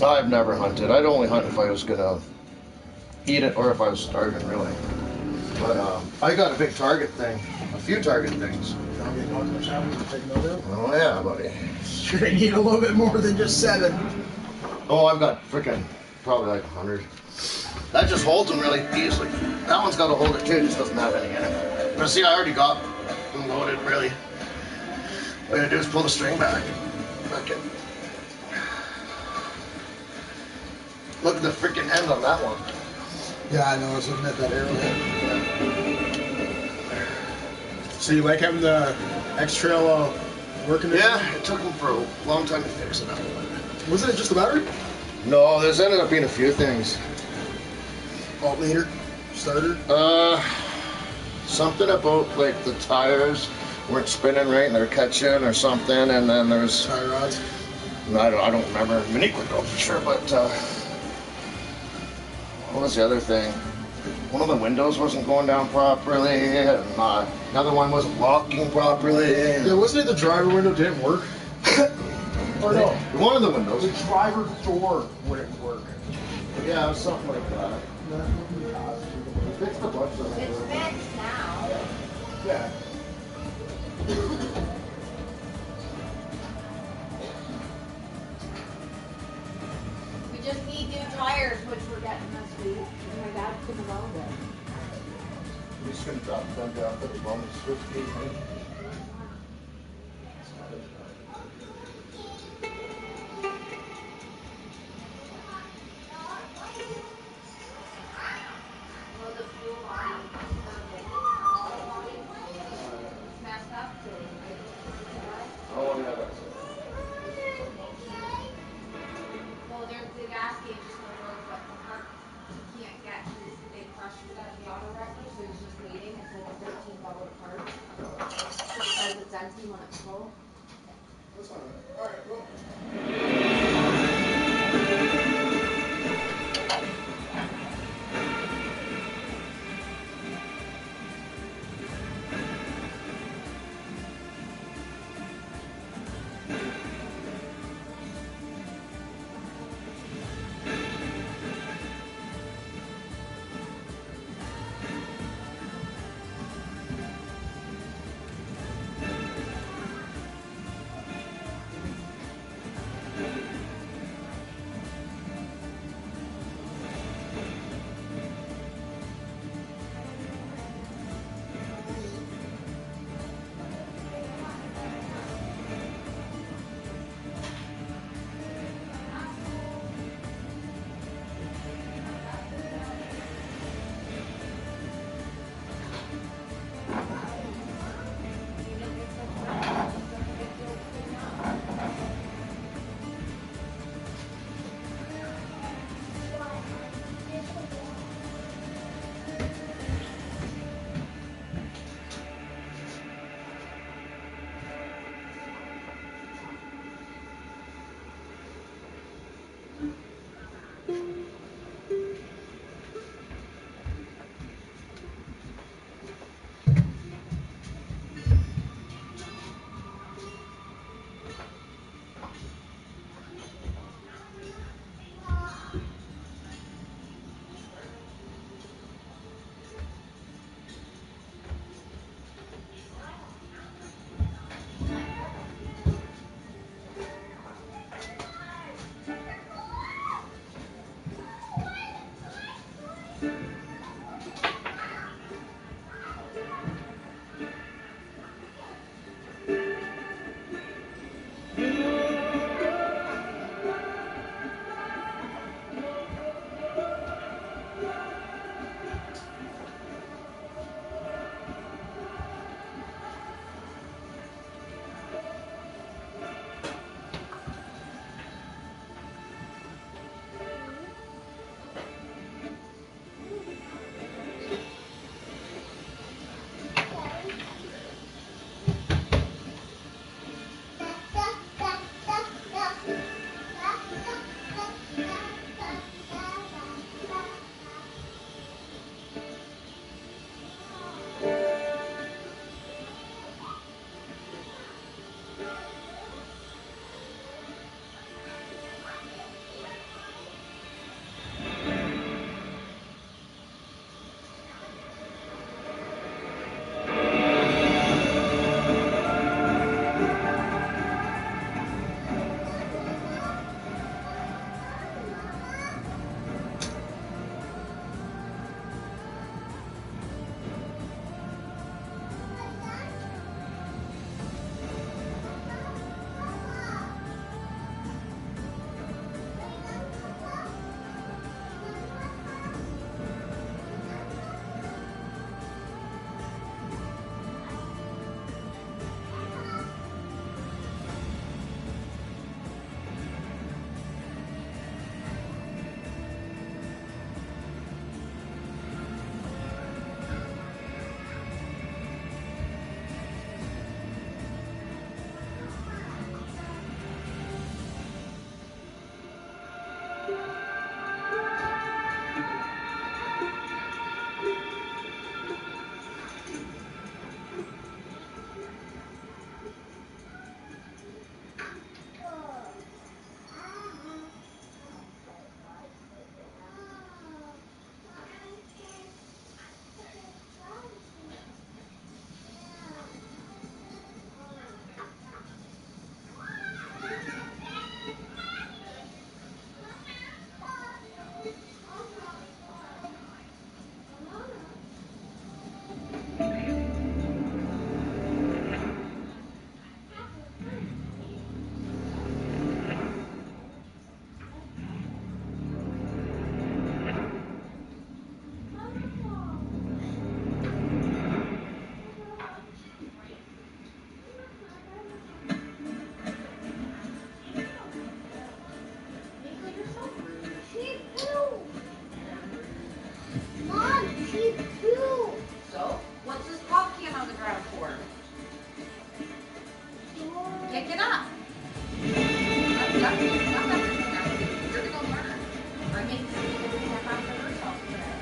I've never hunted. I'd only hunt if I was gonna eat it or if I was starving, really. But I got a big target thing, a few target things. Oh yeah, buddy. You're gonna need a little bit more than just 7. Oh, I've got freaking probably like 100. That just holds them really easily. That one's got to hold it too, just doesn't have any in it. But see, I already got them loaded, really. All I gotta do is pull the string back. Okay. Look at the freaking end on that one. Yeah, I know, I was looking at that arrowhead. So you like having the X-Trail working? Yeah, it took them for a long time to fix it up. Wasn't it just the battery? No, there's ended up being a few things. Alternator? Starter? Something about like the tires weren't spinning right and they're catching or something, and then there's tie rods. I don't remember. Monique would know for sure, but what was the other thing? One of the windows wasn't going down properly, and another one wasn't locking properly. Yeah, wasn't it the driver window didn't work? Or no? One of the windows. The driver door wouldn't work. Yeah, it was something like that. Fix the butts on it. It's fixed now. Yeah. We just need new tires, which we're getting this week. My dad couldn't go there. I'm just going to drop them down to the bottom of the switch gate. Oh, yeah, that's it. Well, the gas gauge is going to work, but the part he can't get because they crushed it at the auto wrecker, so he's just waiting. It's like a $13 part. You're gonna learn. I make step after herself today.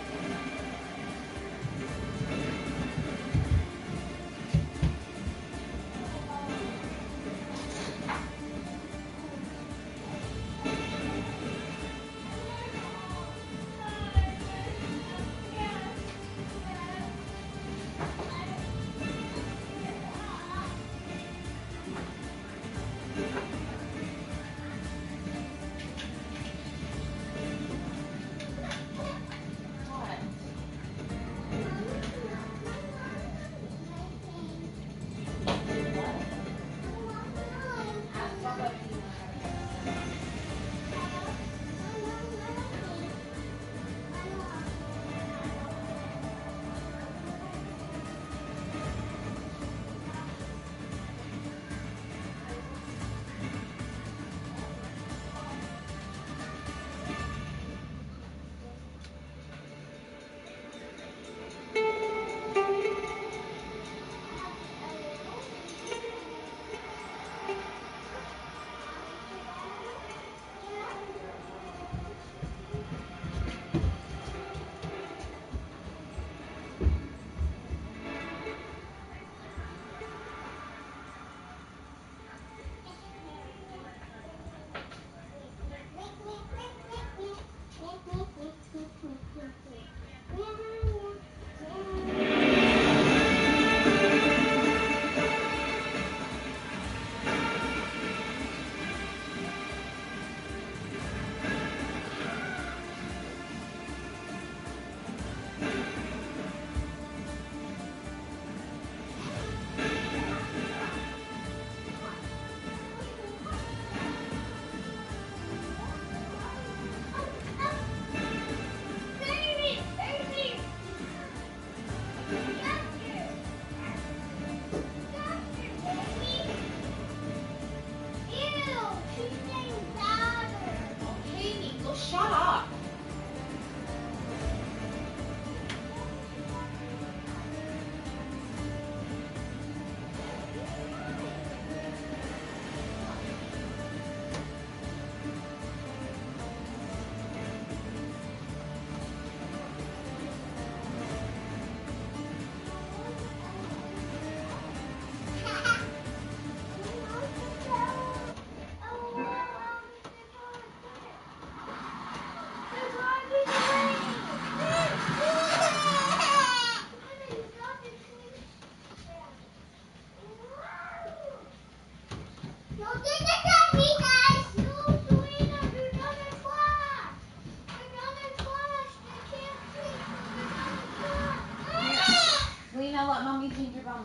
Lena, let mommy change your bum.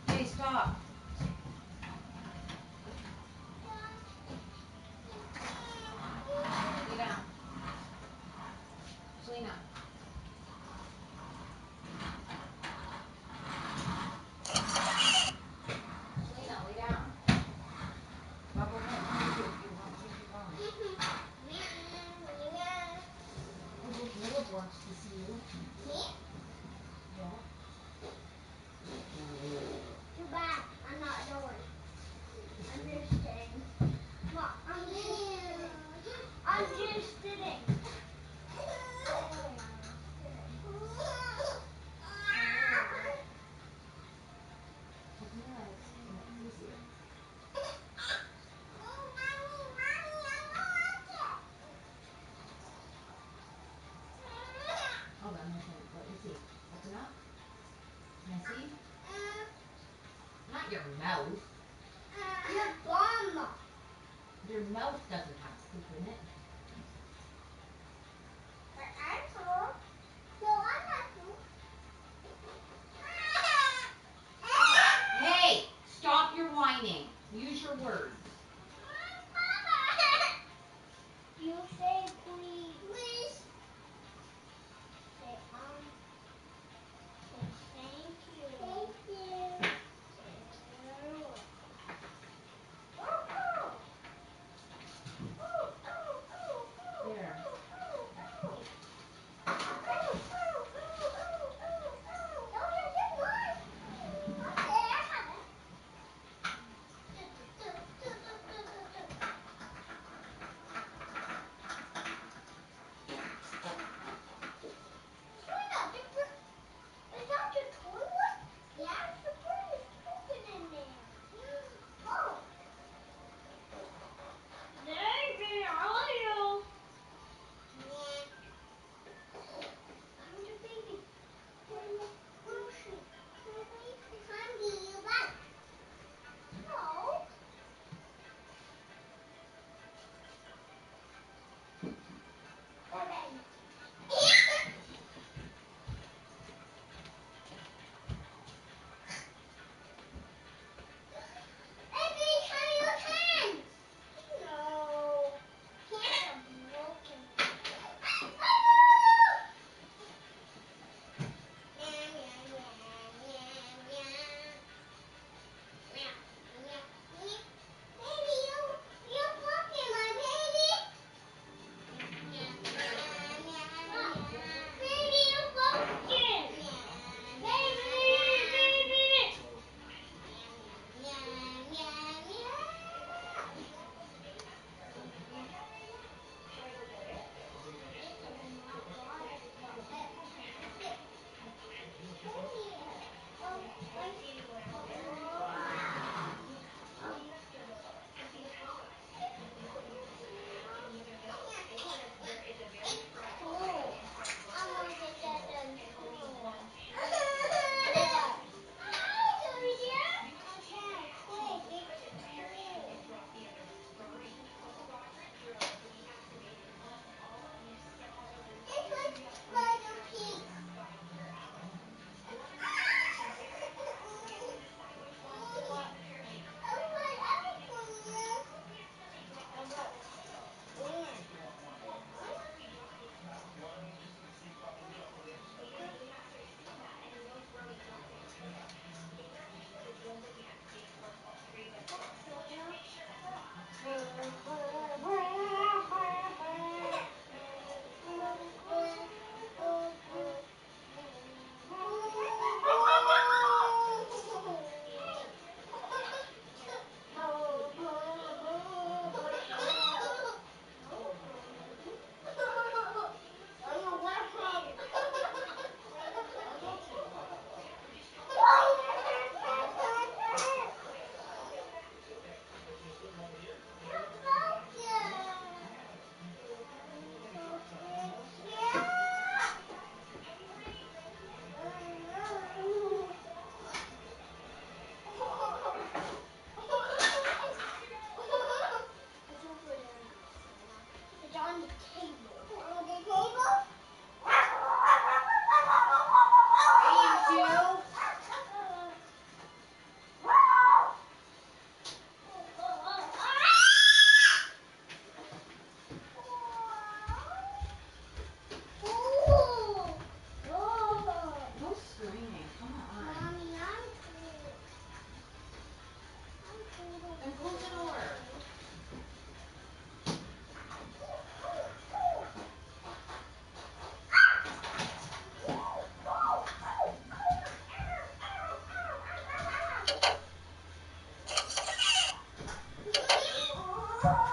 Hey, stop. Lay down. Selena. Selena, lay down. Bubble, what do you want to change your bum? Caleb wants to see you. Me? Yeah. Too bad. I'm not going. I'm just kidding. Mom, I'm just kidding. I'm just kidding. Hold on, let me see. Open up. Can I see? Not your mouth. Your bum. Your mouth doesn't have poop in it. But I'm cool. No, I'm not cool. Hey, stop your whining. Use your words. You say please. Please. Say say thank you. Thank you.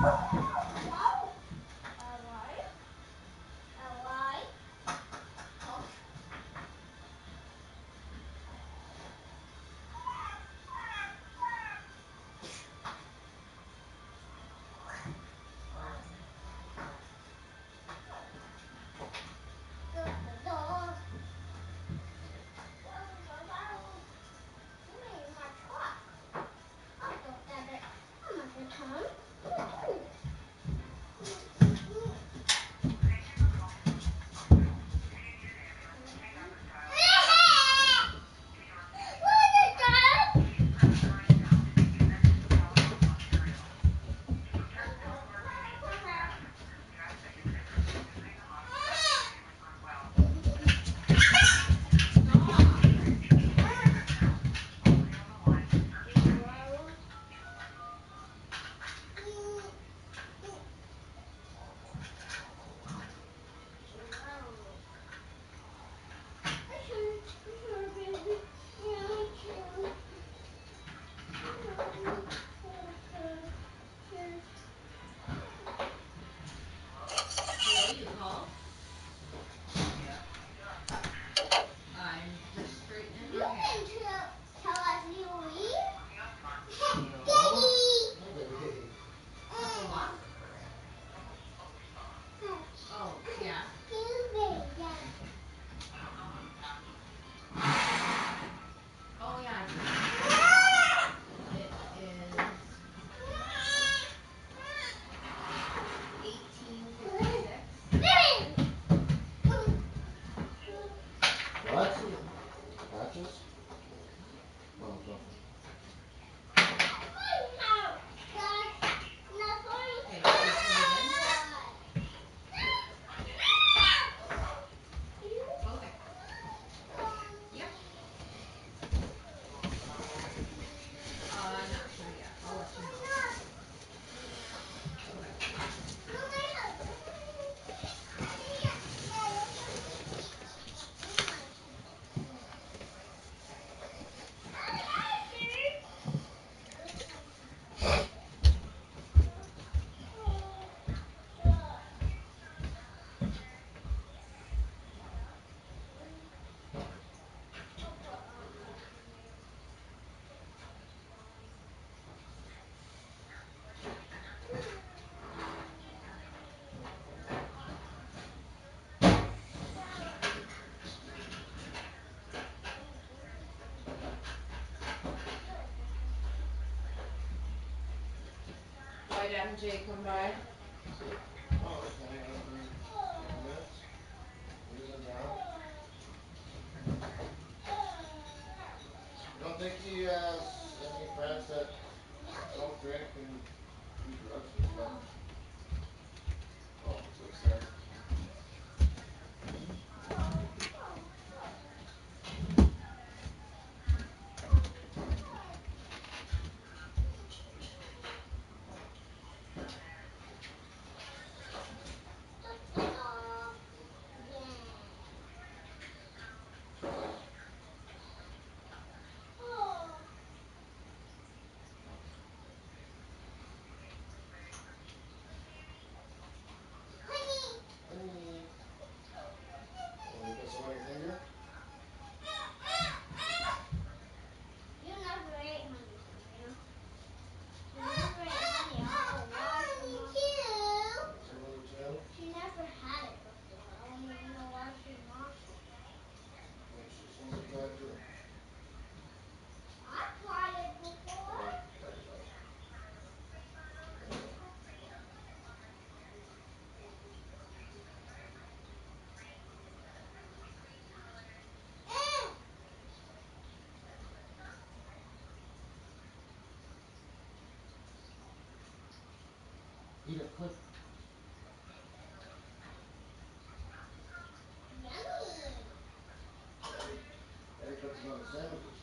Really? You called? Yeah. I'm just straightening You my hair. can tell us you leave. Couple months? Oh, yeah. Oh, yeah, I see. It is 1856. What? Patches? Oh, nothing. Okay, so you put it in? Okay. Yep. Not sure yet. I'll let you know. Okay. Why didn't Jay come by? Oh, just hang out for a couple minutes. He was in town. You don't think he has any friends that don't drink and do drugs and stuff? Oh, it's upstairs. Honey. Oh, you got some on your finger? You never ate honey from me. You never ate honey. I don't know why Some honey too? she never had it before. I don't even know why she wants it. Maybe she just wants to try it too. I tried it before. Try it out. Eat it quick. Yummy. Daddy puts it on the sandwiches.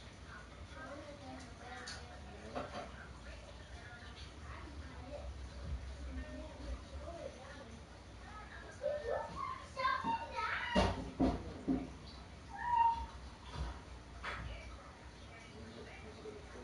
Yeah. Use it as a sticker.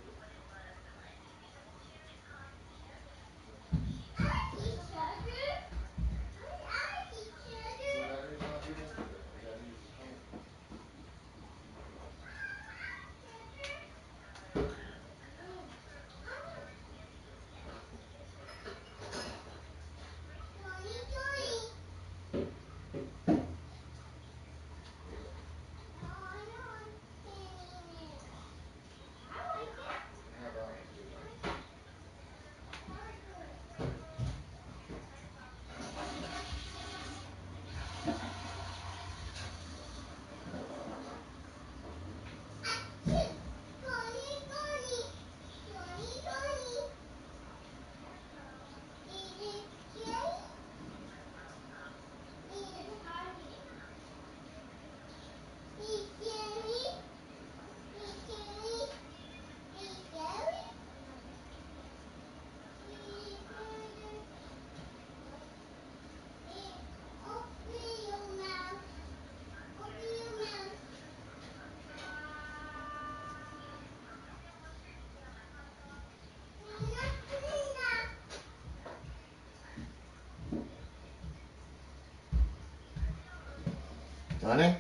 Honey?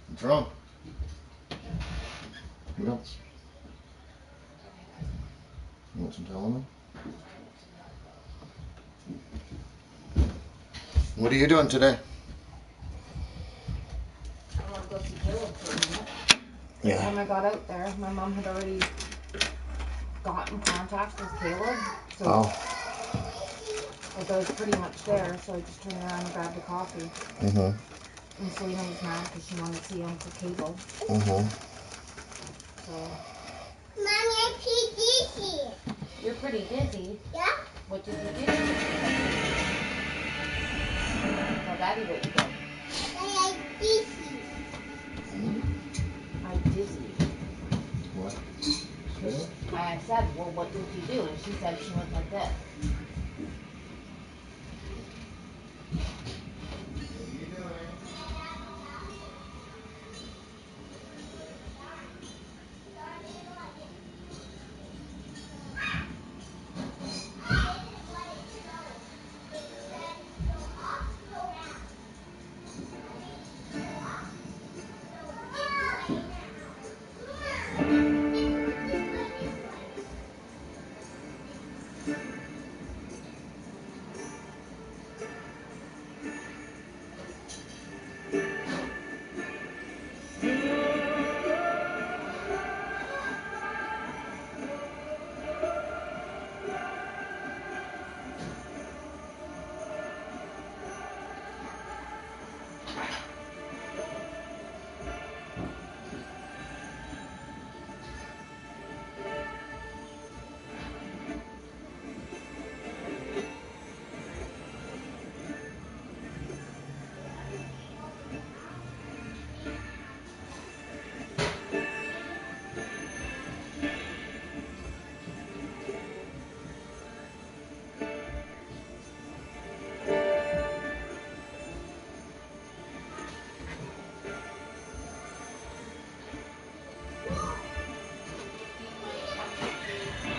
What's wrong? What else? You want some Tylenol? What are you doing today? I want to go see Caleb for a minute. Yeah. When I got out there, my mom had already got in contact with Caleb. So like I was pretty much there, so I just turned around and grabbed a coffee. And Selena was mad because she wanted to see Uncle Cable. So. Mommy, I'm pretty dizzy. You're pretty dizzy? Yeah? What did you do? Tell Daddy what you did. Daddy, I'm dizzy. I'm dizzy. What? I said, well, what did you do? And she said she went like this.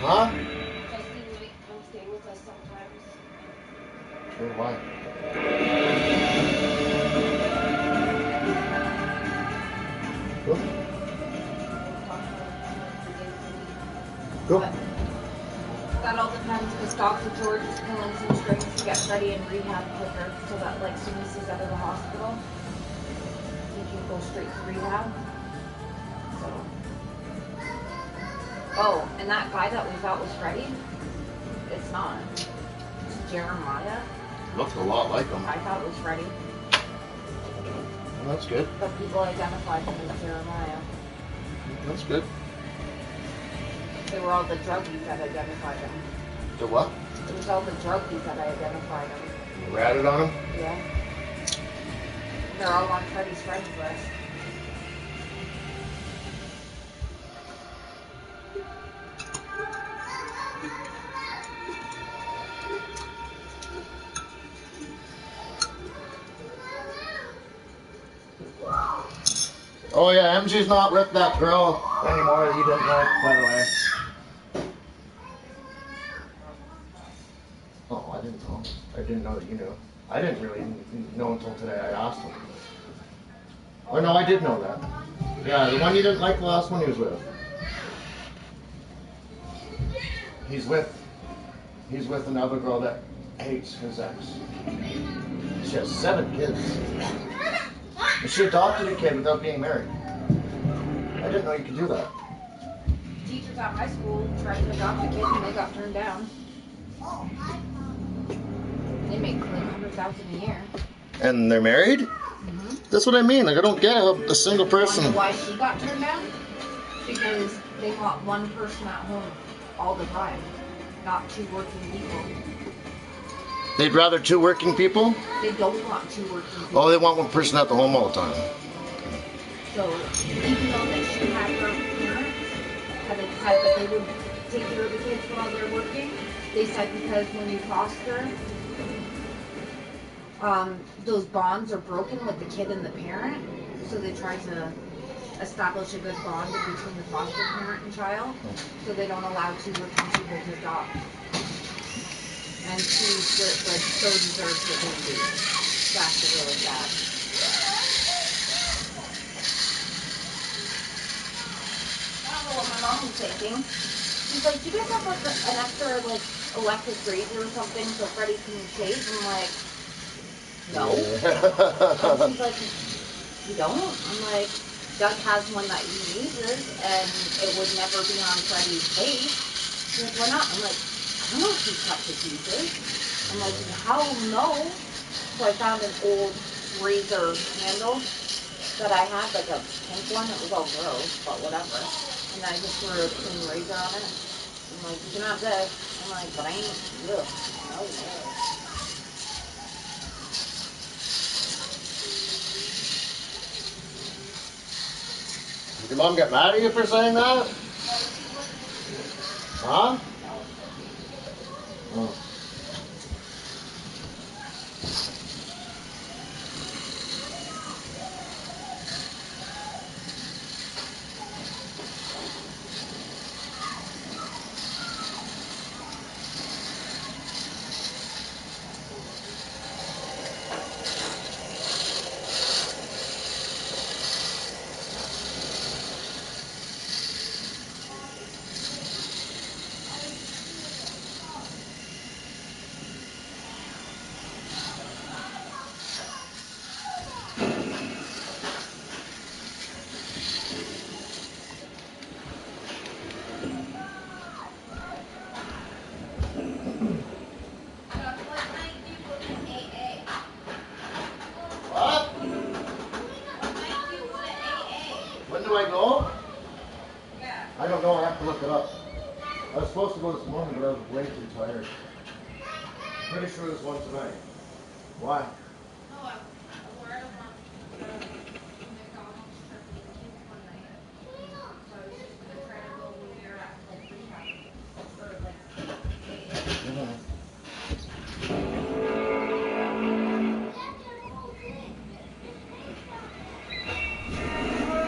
Huh? Justine might come stay with us sometimes. Sure, why? Go. Go. But that all depends because Dr. George is pulling some strings to get Freddie in rehab quicker so that like soon as he's out of the hospital, he can go straight to rehab. So. Oh, and that guy that we thought was Freddie, it's not. It's Jeremiah. Looks a lot like him. I thought it was Freddie, Well, that's good. but people identified him as Jeremiah. That's good. They were all the druggies that identified him. The what? It was all the druggies that identified him. You ratted on him? Yeah. They're all on Freddie's friends list. Oh yeah, MG's not with that girl anymore that he didn't like, by the way. Oh, I didn't know. I didn't know that you knew. I didn't really know until today. I asked him. Oh no, I did know that. Yeah, the one you didn't like, the last one he was with. He's with another girl that hates his ex. She has 7 kids. And she adopted a kid without being married. I didn't know you could do that. Teachers at my school tried to adopt a kid and they got turned down. They make like $100,000 a year. And they're married? Mm-hmm. That's what I mean. Like, I don't get a single person. Wonder why she got turned down? Because they want one person at home all the time, not 2 working people. They'd rather 2 working people? They don't want 2 working people. Oh, they want one person at the home all the time. So even though that she had her parents had said that they would take care of the kids while they're working, they said because when you foster, those bonds are broken with the kid and the parent, so they try to establish a good bond between the foster parent and child, so they don't allow 2 working people to adopt. And she like so deserves the baby. That's really bad. what my mom was thinking. She's like, do you guys have like an extra like electric razor or something so Freddie can shave? I'm like, no. And she's like, you don't? I'm like, Doug has one that he uses and it would never be on Freddie's face. She's like, why not? I'm like, I don't know if he cut his uses. I'm like, how no? So I found an old razor handle that I had, like a pink one. It was all gross, but whatever. And I just threw a clean razor on it. I'm like, you can have this. I'm like, but I ain't, ugh, no. Did your mom get mad at you for saying that? Huh? Oh. When do I go? Yeah. I don't know, I have to look it up. I was supposed to go this morning, but I was way too tired. Pretty sure there's one tonight. Why? No, I'm aware of McDonald's trip one night. So I was just gonna try to go when we were at like rehab. Or like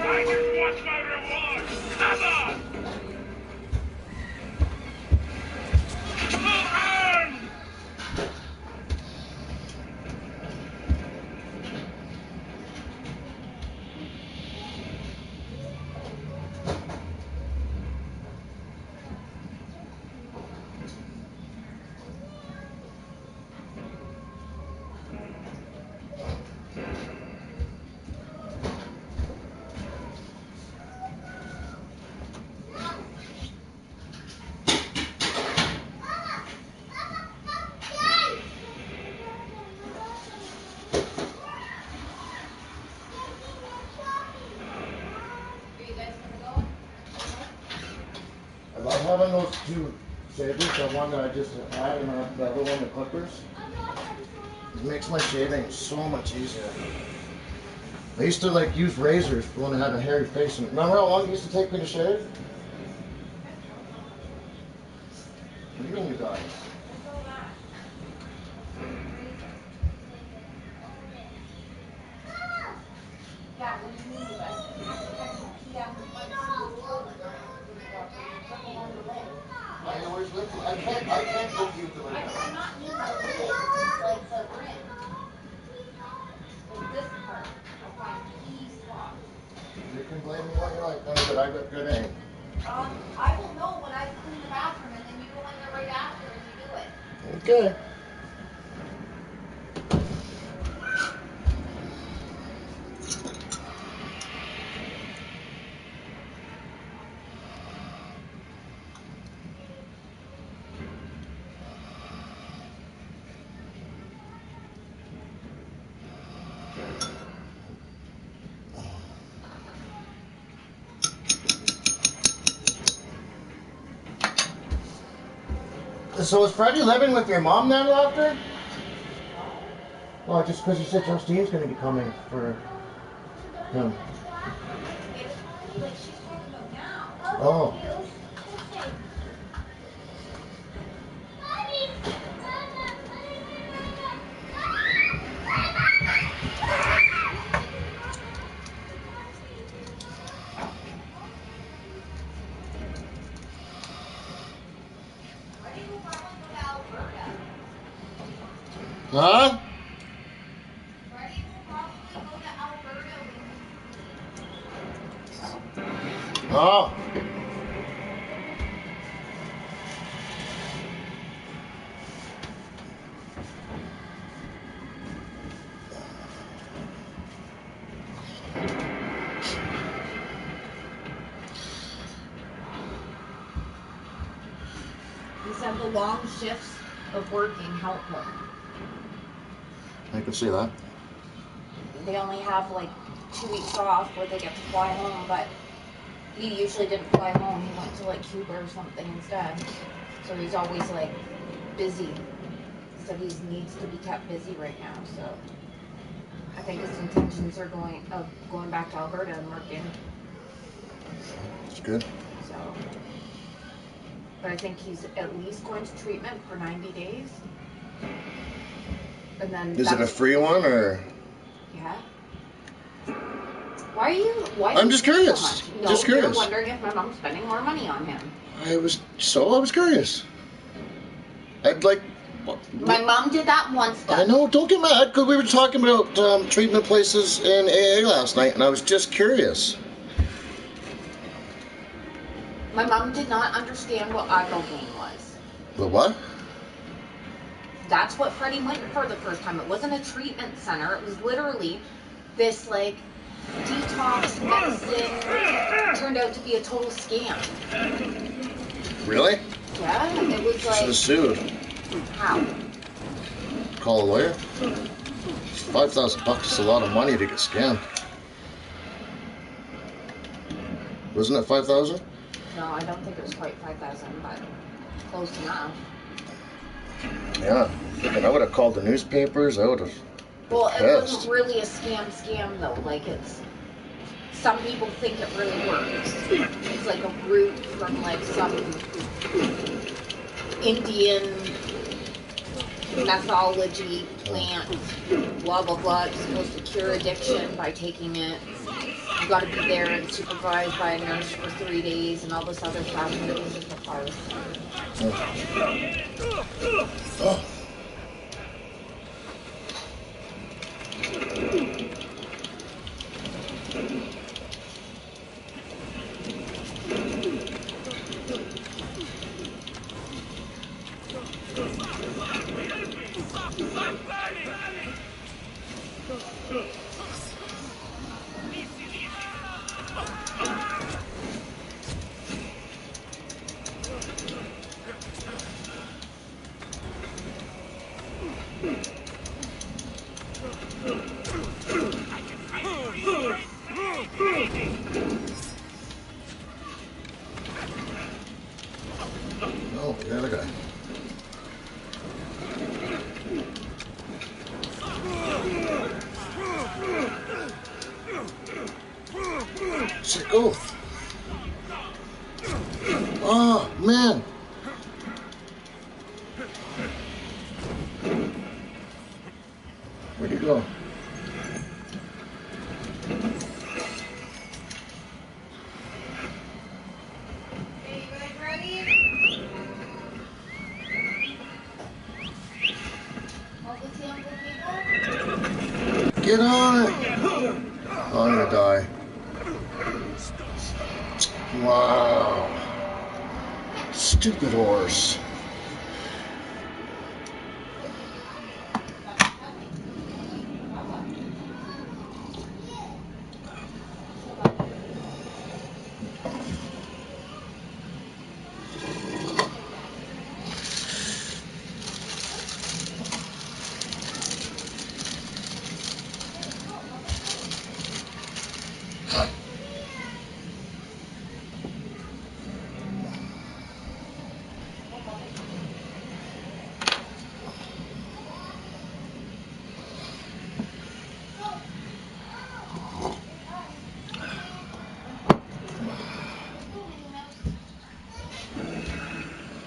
I just want my reward! Come on! Come on! I love having those two shavers, the one that I just had and the other one, the clippers. It makes my shaving so much easier. I used to like use razors when I had a hairy face. And remember how long it used to take me to shave? What do you mean you got it? yeah, what do you mean you guys? I can't go use the lid. I'm not using the lid, like the rim. Like this part of my key spot. You can blame me what you like, but I got good aim. I will know when I clean the bathroom and then you go in there right after and you do it. Okay. So is Freddie living with your mom now after? Well, just because you said Justine's going to be coming for him. Like she's talking about now. Oh. Huh? Freddie will probably go to Alberta. Oh. He said the long shifts of working help him. I can see that. They only have like 2 weeks off where they get to fly home, but he usually didn't fly home. He went to like Cuba or something instead. So he's always like busy. He said he needs to be kept busy right now, so I think his intentions are going back to Alberta and working. It's good. So, but I think he's at least going to treatment for 90 days. And then Is it a free one or? Yeah. Why are you? Why? I'm just curious. So much? No, just curious. You're wondering if my mom's spending more money on him. I was curious. I'd like. My mom did that once. I know. Don't get mad, because we were talking about treatment places in AA last night, and I was just curious. My mom did not understand what ibogaine was. The what? That's what Freddie went for the first time. It wasn't a treatment center. It was literally this like detox medicine turned out to be a total scam. Really? Yeah, it was Should like. have sued. How? Call a lawyer. $5,000 is a lot of money to get scammed. Wasn't it 5,000? No, I don't think it was quite 5,000, but close enough. Yeah. And I would have called the newspapers. I would have. Well, it Pissed. wasn't really a scam though. Like it's, some people think it really works. It's like a root from like some Indian mythology plant, blah blah blah. It's supposed to cure addiction by taking it. You got to be there and supervised by a nurse for 3 days and all this other stuff. And it was just a farce. Oh. Oh, the other guy. Shit, go. Oh, man. Where'd he go? Get on it! Oh, I'm gonna die. Wow. Stupid horse.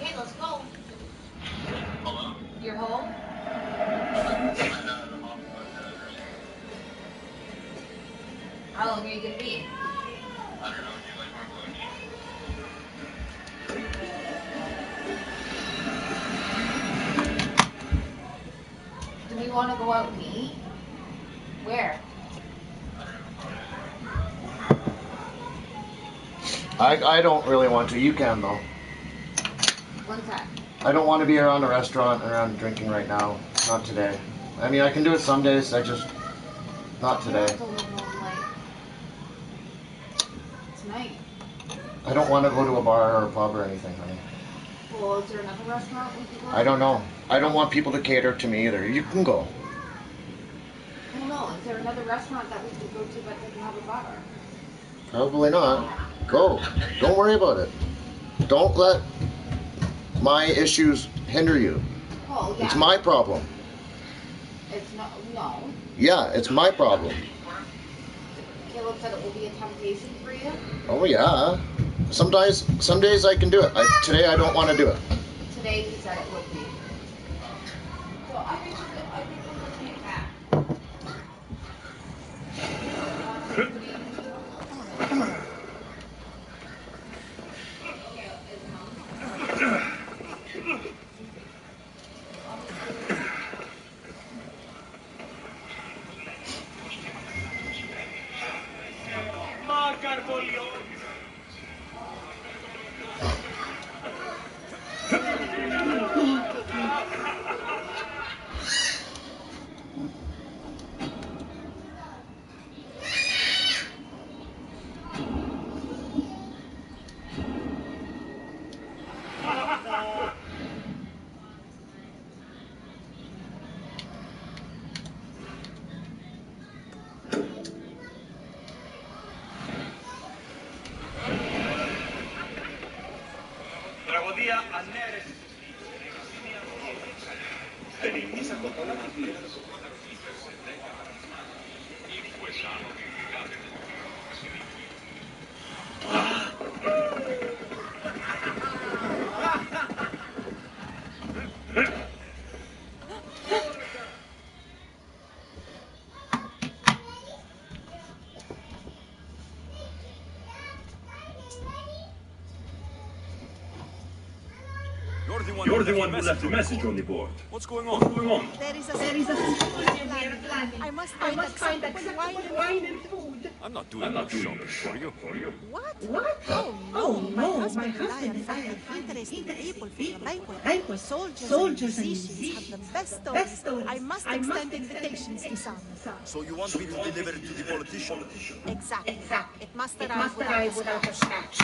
Okay, let's go. You're home? How long are you gonna be? Do we want to go out and eat? Where? I don't really want to. You can, though. When's that? I don't want to be around a restaurant and around drinking right now. Not today. I mean, I can do it some days. Not today. It's a little late. Tonight. I don't want to go to a bar or a pub or anything, honey. Well, is there another restaurant we could go to? I don't know. I don't want people to cater to me either. You can go. Well, no. Is there another restaurant that we could go to that doesn't have a bar? Probably not. Go. Don't worry about it. Don't let my issues hinder you. Oh, yeah. It's my problem. It's not. No. Yeah, it's my problem. Caleb said it will be a temptation for you. Oh yeah. Some days I can do it. Today I don't want to do it. Today he said it would be. So I think we'll just take that. You're the one who left the message on the board. What's going on? What's going on? There is a plan. I must find that wine and food. I'm not doing shopping for you. What? Oh no, my husband and I are finding interesting people for your banquet. Soldiers and musicians have the best stories. I must extend invitations to some. So you want me to deliver it to the politician? Exactly. It must arrive without a scratch.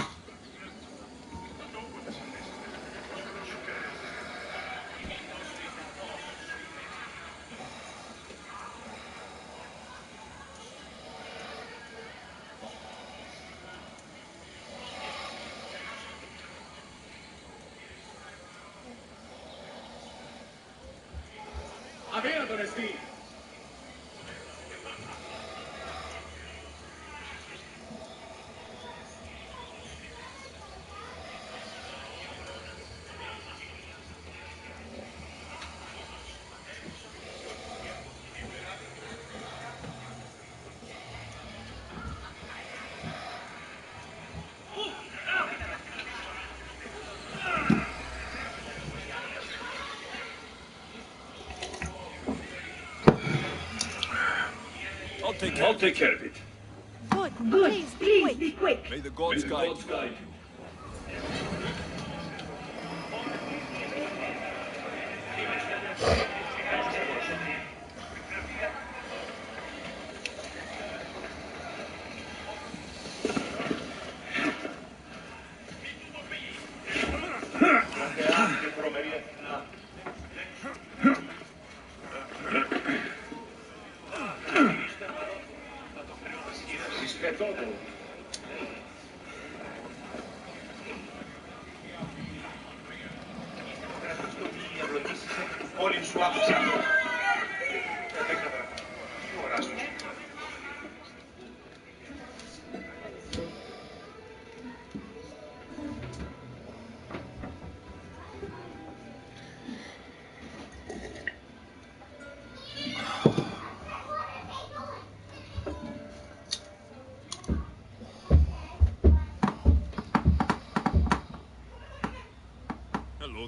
I'll take care of it. Good. Please, be quick. May the gods guide you.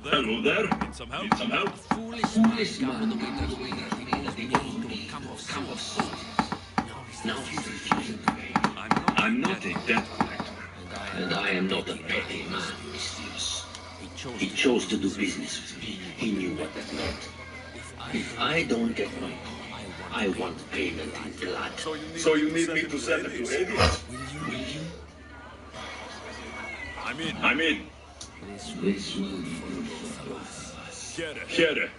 Hello there. Need some help? Foolish man Now he's refusing. I'm not a debt collector. And I am not a petty man. He chose to do business with me. He knew what that meant. If I don't get money, I want payment in blood. So you need me to send him to Hades? Will you? I'm in. This will be good for us. Here.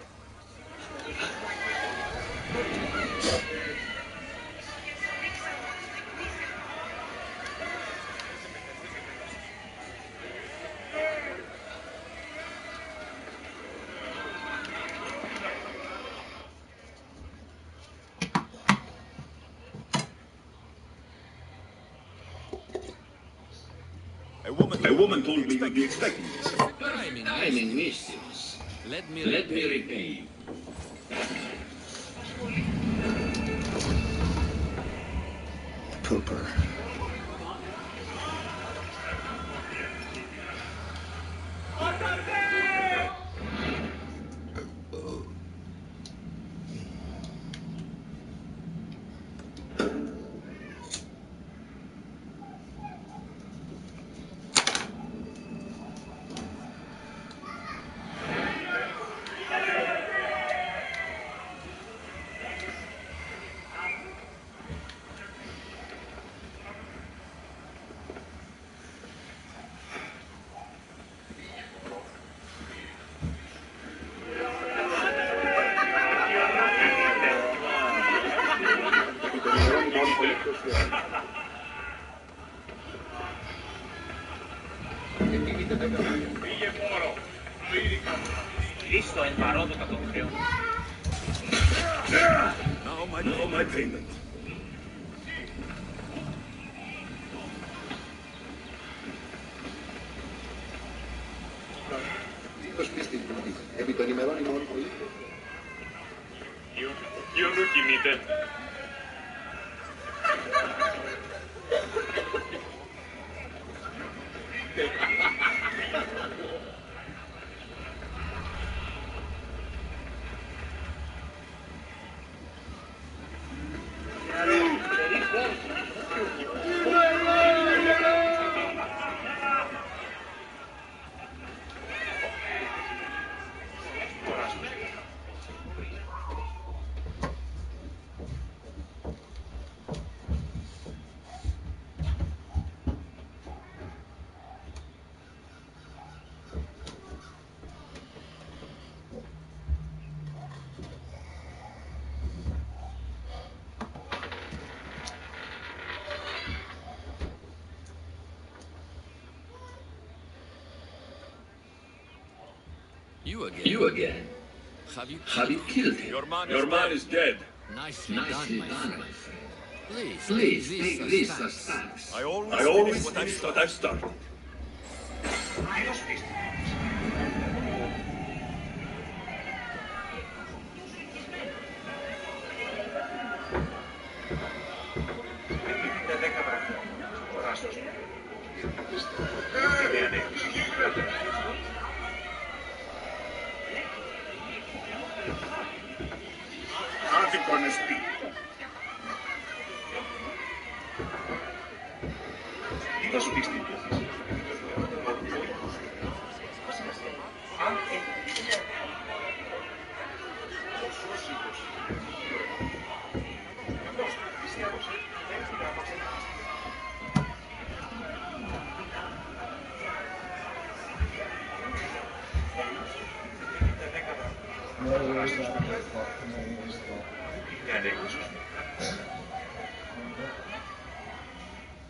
A woman told me you'd be expecting this. Timing mischievous. Let me repay you. Pooper. Now my payment. Ποιο το κινείται. You again. Have you killed him? Your man is dead. Nicely done, my friend. Please take this as thanks. I always finish what I've started.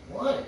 What?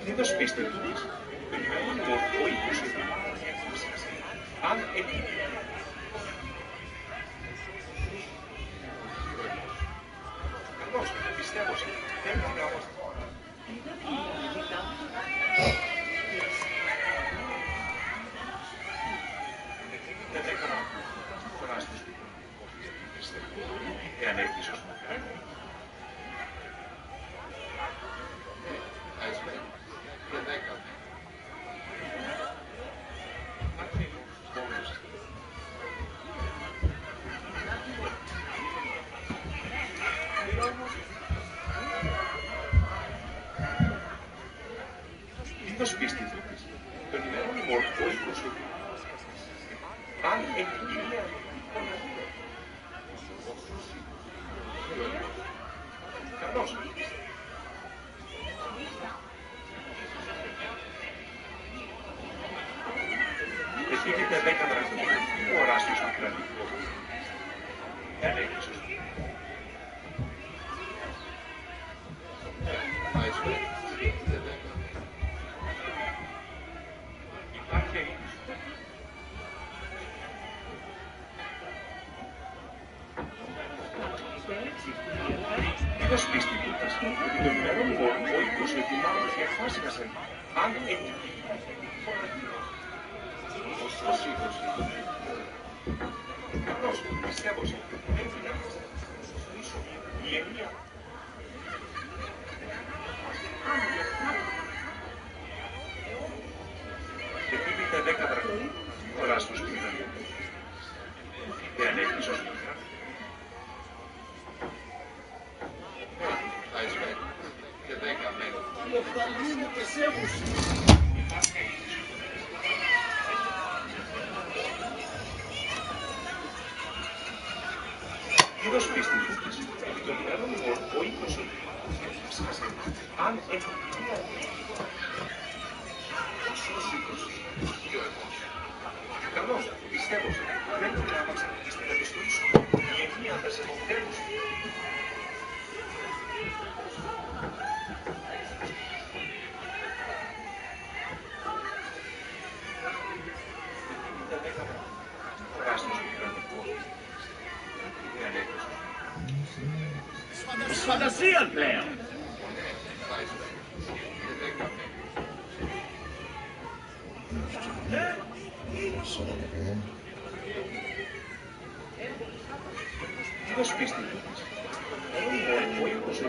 Kiitos pistettyys. Ylimennyt oikeus. Kiitos pistettyys. Ylimennyt oikeus. Carlos. Escribite de cámara. Horacio Sacrani. Alexis. Kiitos pistettyys. Ylimennyt oikeus. Fasikasen. Carlos, estamos. Escribite de cámara. Horacio Sacrani. Alexis. Kiitos pistettyys. Ylimennyt oikeus. Carlos, estamos. Fantasia, Player! Kiitos pistettyys. Oikeus.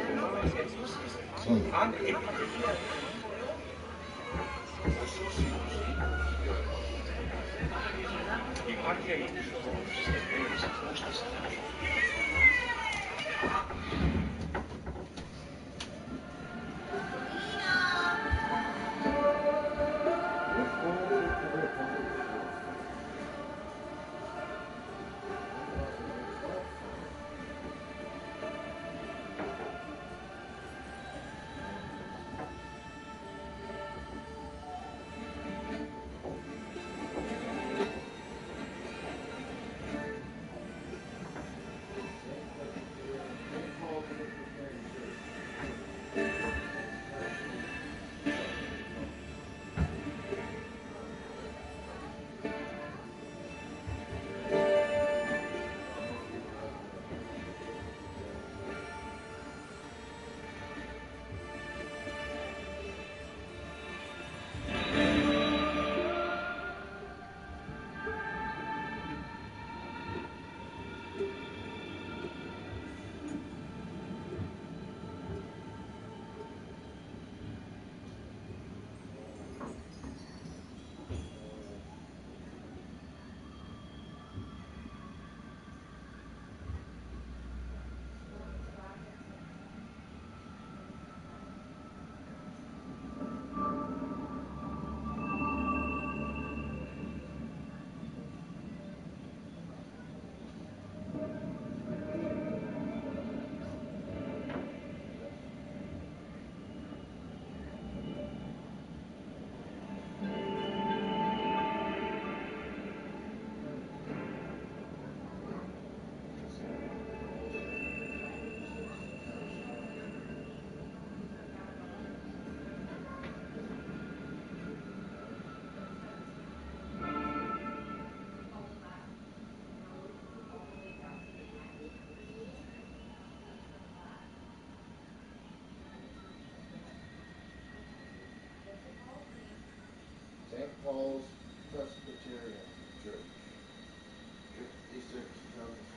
Falls Presbyterian Church. Easter 2003.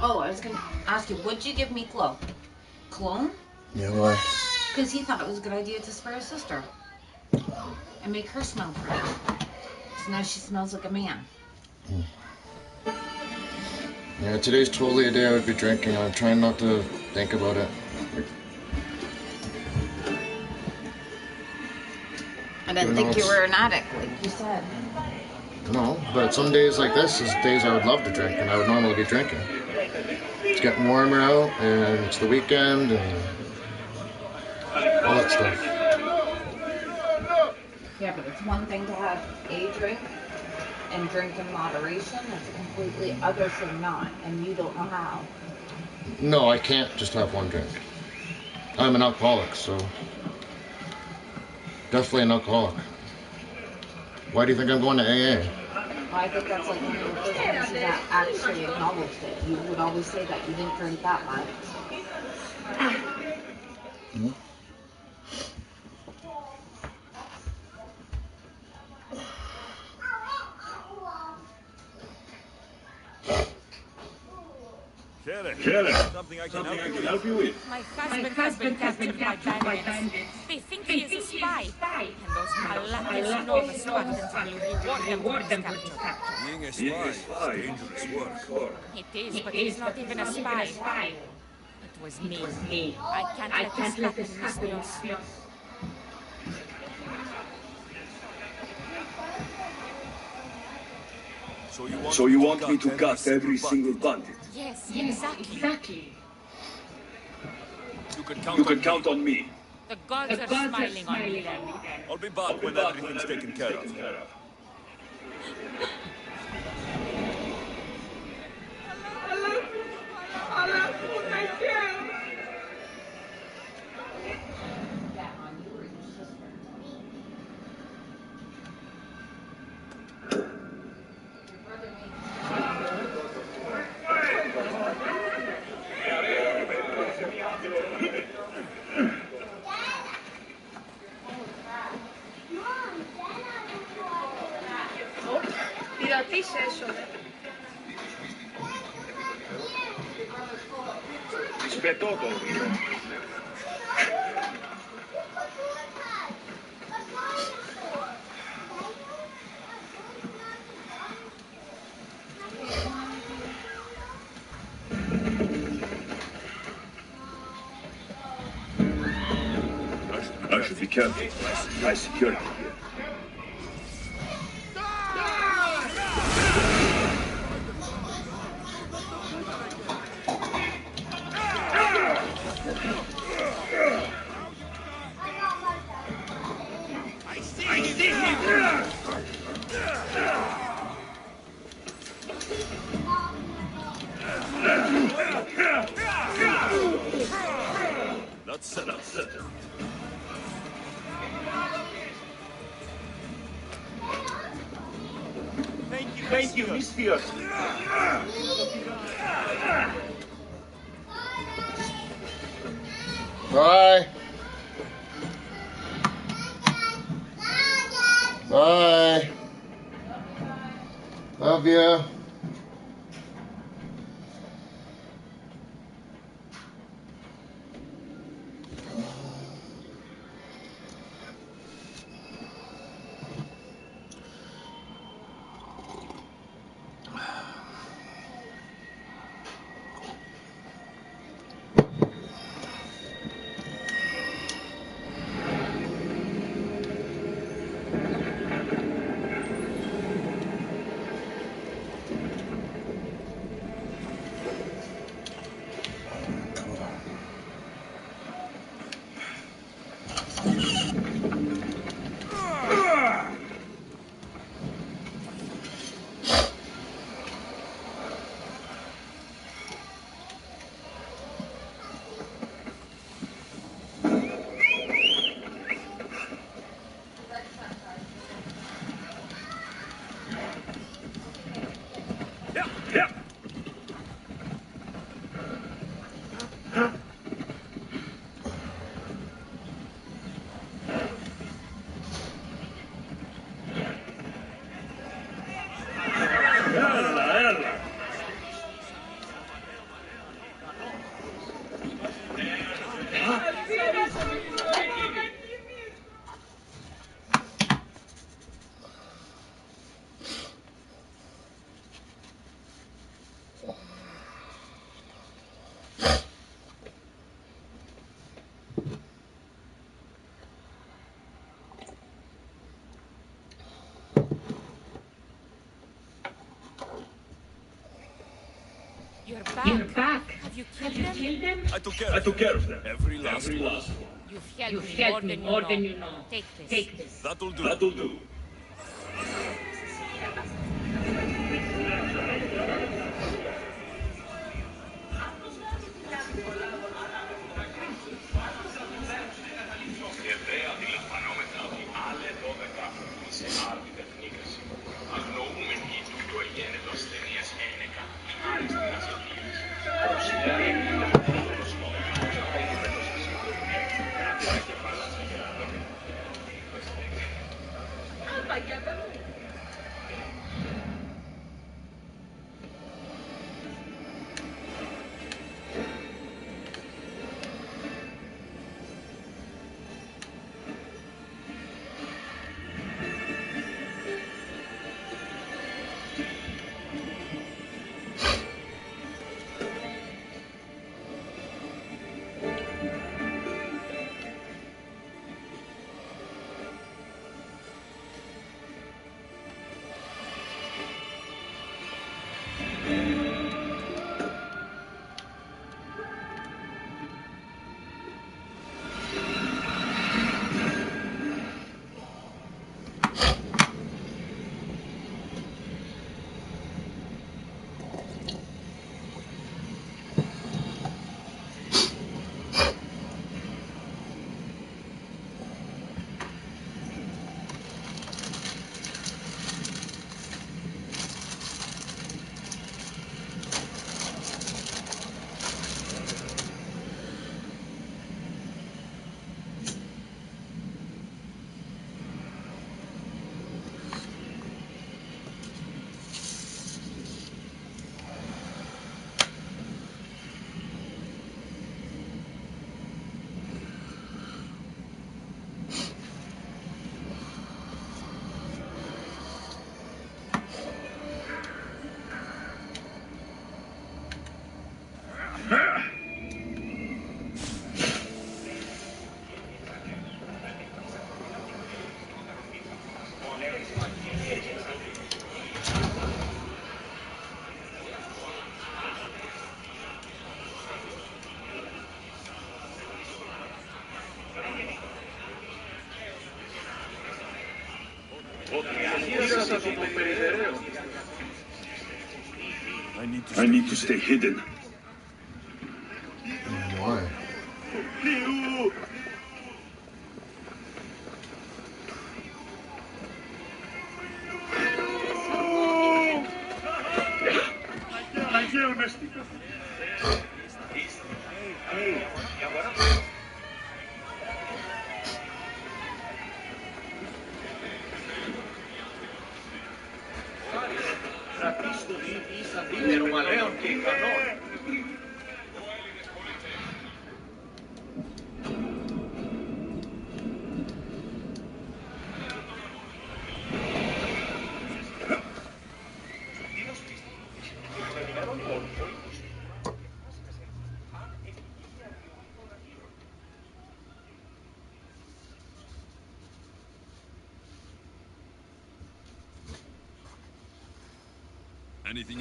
Oh, I was gonna ask you, would you give me cologne? Yeah, why? Because he thought it was a good idea to spray his sister and make her smell pretty. So now she smells like a man. Yeah, today's totally a day I would be drinking. I'm trying not to think about it. I didn't think you were an addict, like you said. No, but some days like this is days I would love to drink, and I would normally be drinking. It's getting warmer out, and it's the weekend, and all that stuff. Yeah, but it's one thing to have a drink and drink in moderation. It's a completely other thing not, and you don't know how. No, I can't just have one drink. I'm an alcoholic, so definitely an alcoholic. Why do you think I'm going to AA? I think that's like one of the first things that actually acknowledged it. You would always say that you didn't drink that much. Hmm? Sheriff, something I can help you with. My husband has been captured by bandits. They think he is a spy, and those Malakas know the Spartans will reward them for his capture. Being a spy is dangerous work. It is, but he's not even a spy. It was me. I can't let this happen, Miss. So you want me to cut every single bandit? Yes, exactly. You can count on me. The gods are smiling on me then. I'll be back when everything's taken care of. I should be careful. High security here. That's it. Thank you, Miss Spears. Bye. Bye. Love you. You're back. Have you killed them? I took care of them. Every last one. You've helped me more than you know. Take this. That'll do. I need to stay hidden. Why?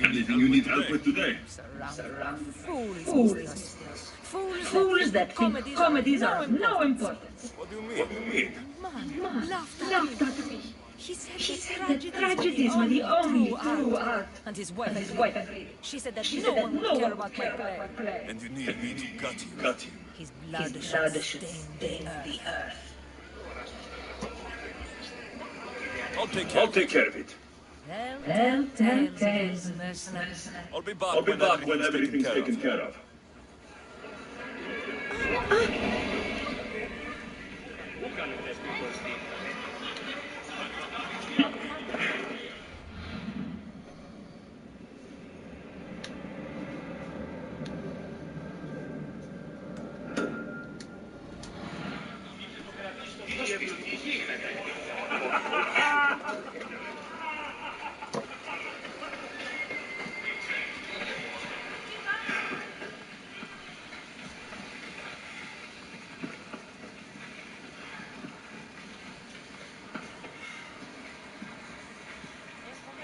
Anything you need help with today? Fools that think comedies are of no importance. What do you mean? Mom laughed at me. He said that tragedies were the only true art. And his wife agreed. She said that no one would care about my play. And you need me to cut him. His blood should stain the earth. I'll take care of it. Tell tales, mercenary. I'll be back when everything's taken care of.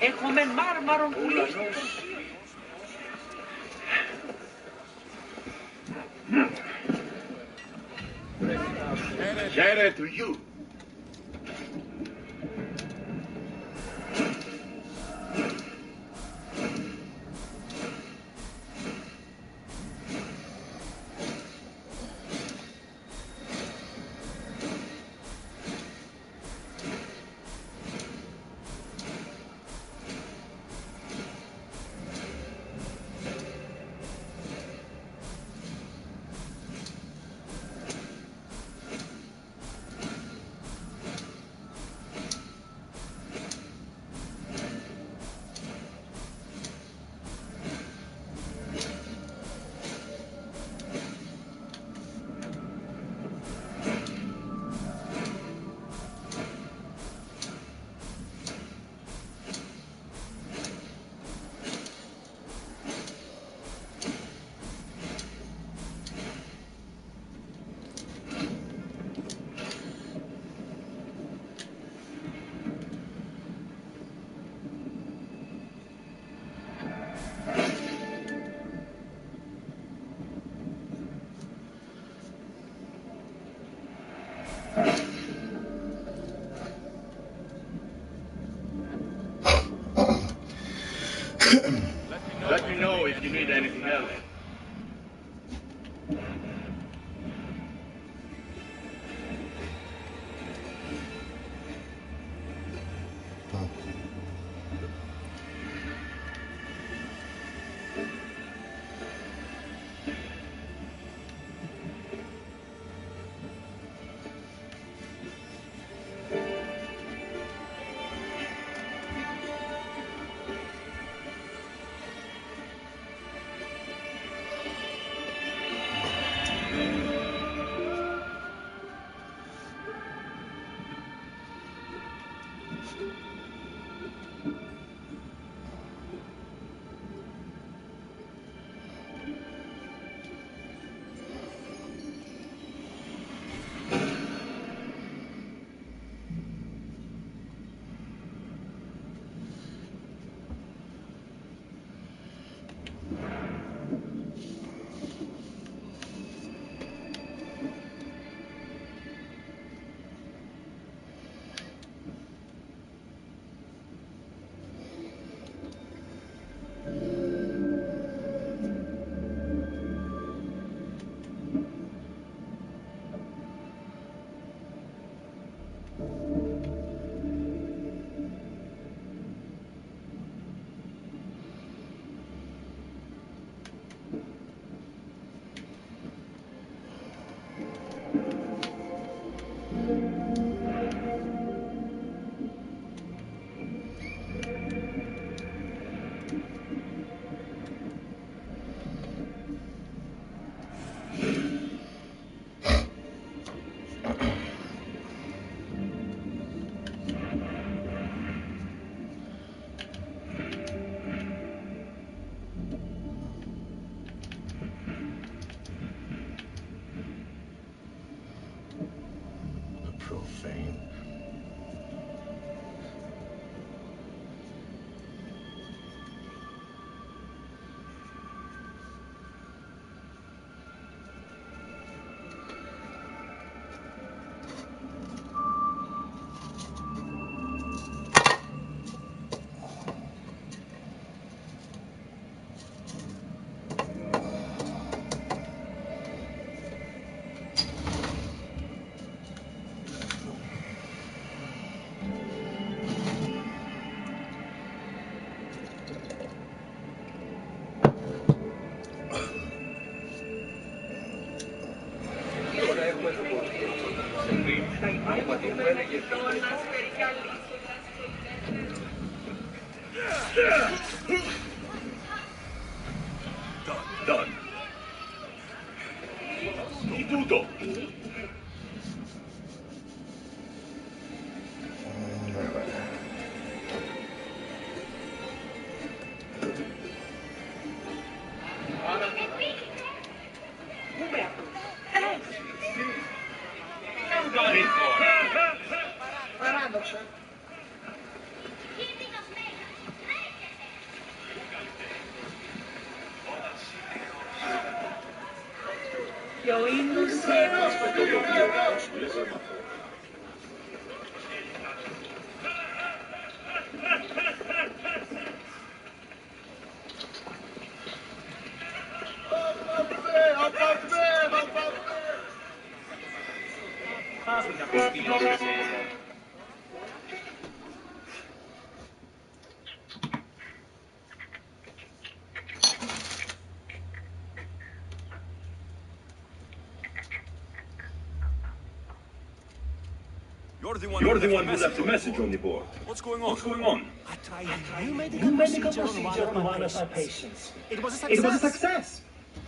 Έχουμε μάρμαρο πουλί. Share to you. Let me know if you need anything else. Profane. Done. Tutto. Yo, You're the one who left a message on the board. What's going on? What's going on? I tried a new medical procedure on one of my patients. It was a success.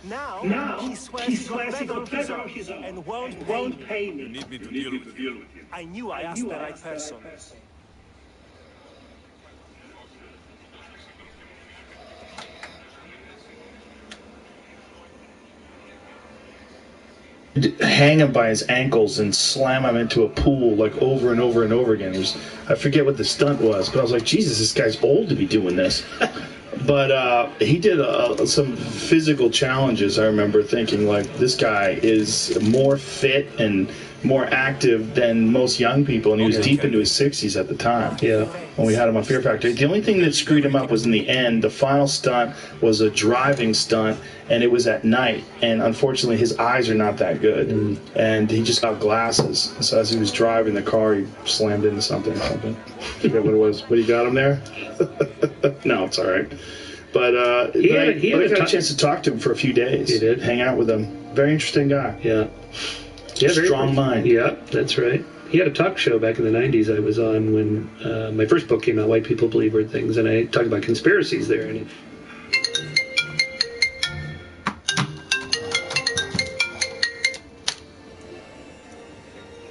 Now he swears he got better on his own and won't pay me. You need me to deal with you. I knew I asked the right person. Hang him by his ankles and slam him into a pool like over and over and over again. I forget what the stunt was, but I was like, Jesus, this guy's old to be doing this. But he did some physical challenges. I remember thinking, like, this guy is more fit and more active than most young people, and he was deep into his 60s at the time. Yeah, when we had him on Fear Factor. The only thing that screwed him up was in the end. The final stunt was a driving stunt, and it was at night. And unfortunately, his eyes are not that good, and he just got glasses. So as he was driving the car, he slammed into something. I forget what it was. But he got him there. No, it's all right. But I got a chance to talk to him for a few days. He did. Hang out with him. Very interesting guy. Yeah. Strong mind. Yeah, that's right. He had a talk show back in the 90s I was on when my first book came out, White People Believe Weird Things, and I talked about conspiracies there. And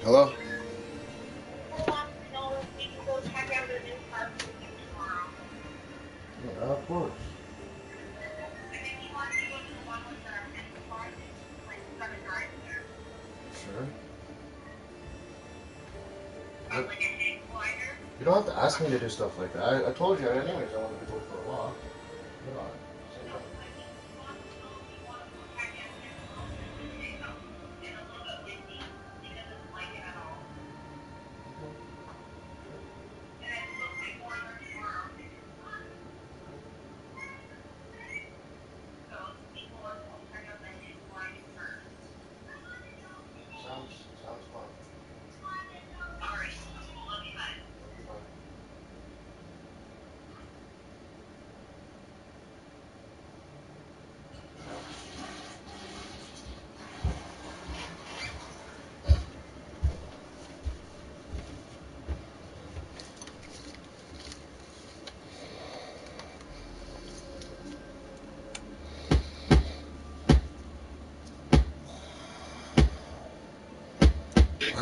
Hello? Yeah, of course. Sure. You don't have to ask me to do stuff like that. I told you anyways I wanted to go for a walk. Get on. Sounds fun.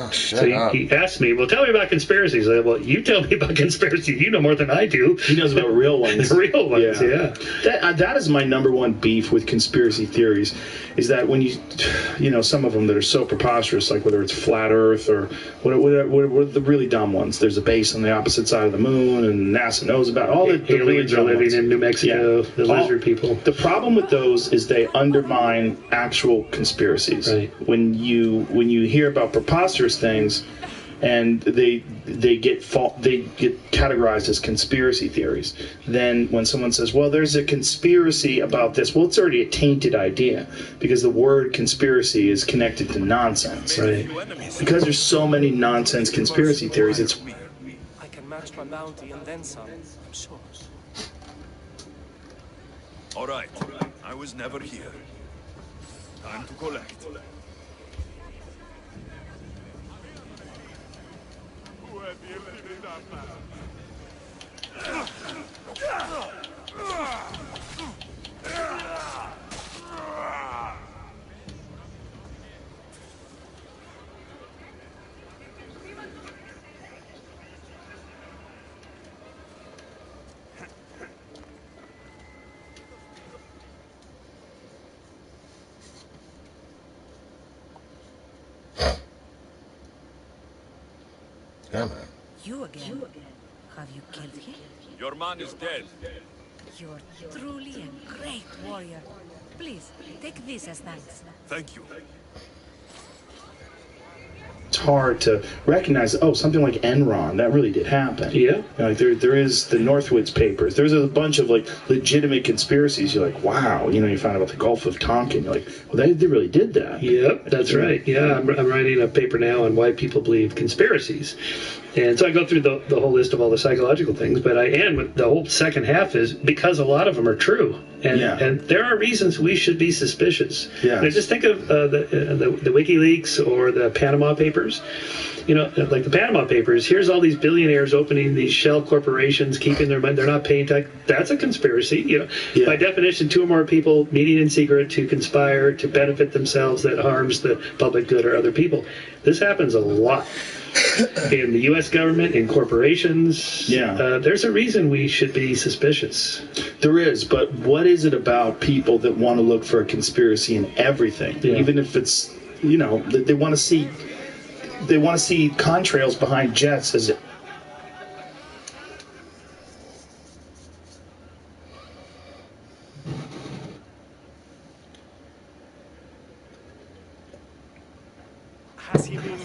Oh, so he asked me, well, tell me about conspiracies. I said, well, you tell me about conspiracies. You know more than I do. He knows about real ones. Real ones, yeah. That is my number one beef with conspiracy theories, is that when you some of them that are so preposterous, like whether it's flat Earth or what the really dumb ones. There's a base on the opposite side of the moon, and NASA knows about all the aliens are living in New Mexico. The lizard people. The problem with those is they undermine actual conspiracies. Right. When you hear about preposterous things, and they get categorized as conspiracy theories. Then when someone says, well, there's a conspiracy about this, well, it's already a tainted idea, because the word conspiracy is connected to nonsense. Right. Because there's so many nonsense conspiracy theories, it's... I can match my bounty and then some, I'm sure. All right. I was never here. Time to collect. Yeah, man. You again? Have you killed him? Your man is dead. You're truly a great warrior. Please, take this as thanks. Thank you. hard to recognize, oh, something like Enron, that really did happen. Yeah. You know, like there is the Northwoods Papers. There's a bunch of like legitimate conspiracies. You're like, wow, you know, you find out about the Gulf of Tonkin. You're like, well, they really did that. Yep, that's right. Yeah, I'm writing a paper now on why people believe conspiracies. And so I go through the whole list of all the psychological things, but I end with the whole second half is because a lot of them are true. And there are reasons we should be suspicious. Yeah. Now just think of the WikiLeaks or the Panama Papers. You know, like the Panama Papers, here's all these billionaires opening these shell corporations, keeping their money, they're not paying tax. That's a conspiracy. You know, by definition, two or more people meeting in secret to conspire to benefit themselves that harms the public good or other people. This happens a lot. In the U.S. government, in corporations, there's a reason we should be suspicious. There is, but what is it about people that want to look for a conspiracy in everything, even if it's, you know, they want to see contrails behind jets as it. Has he been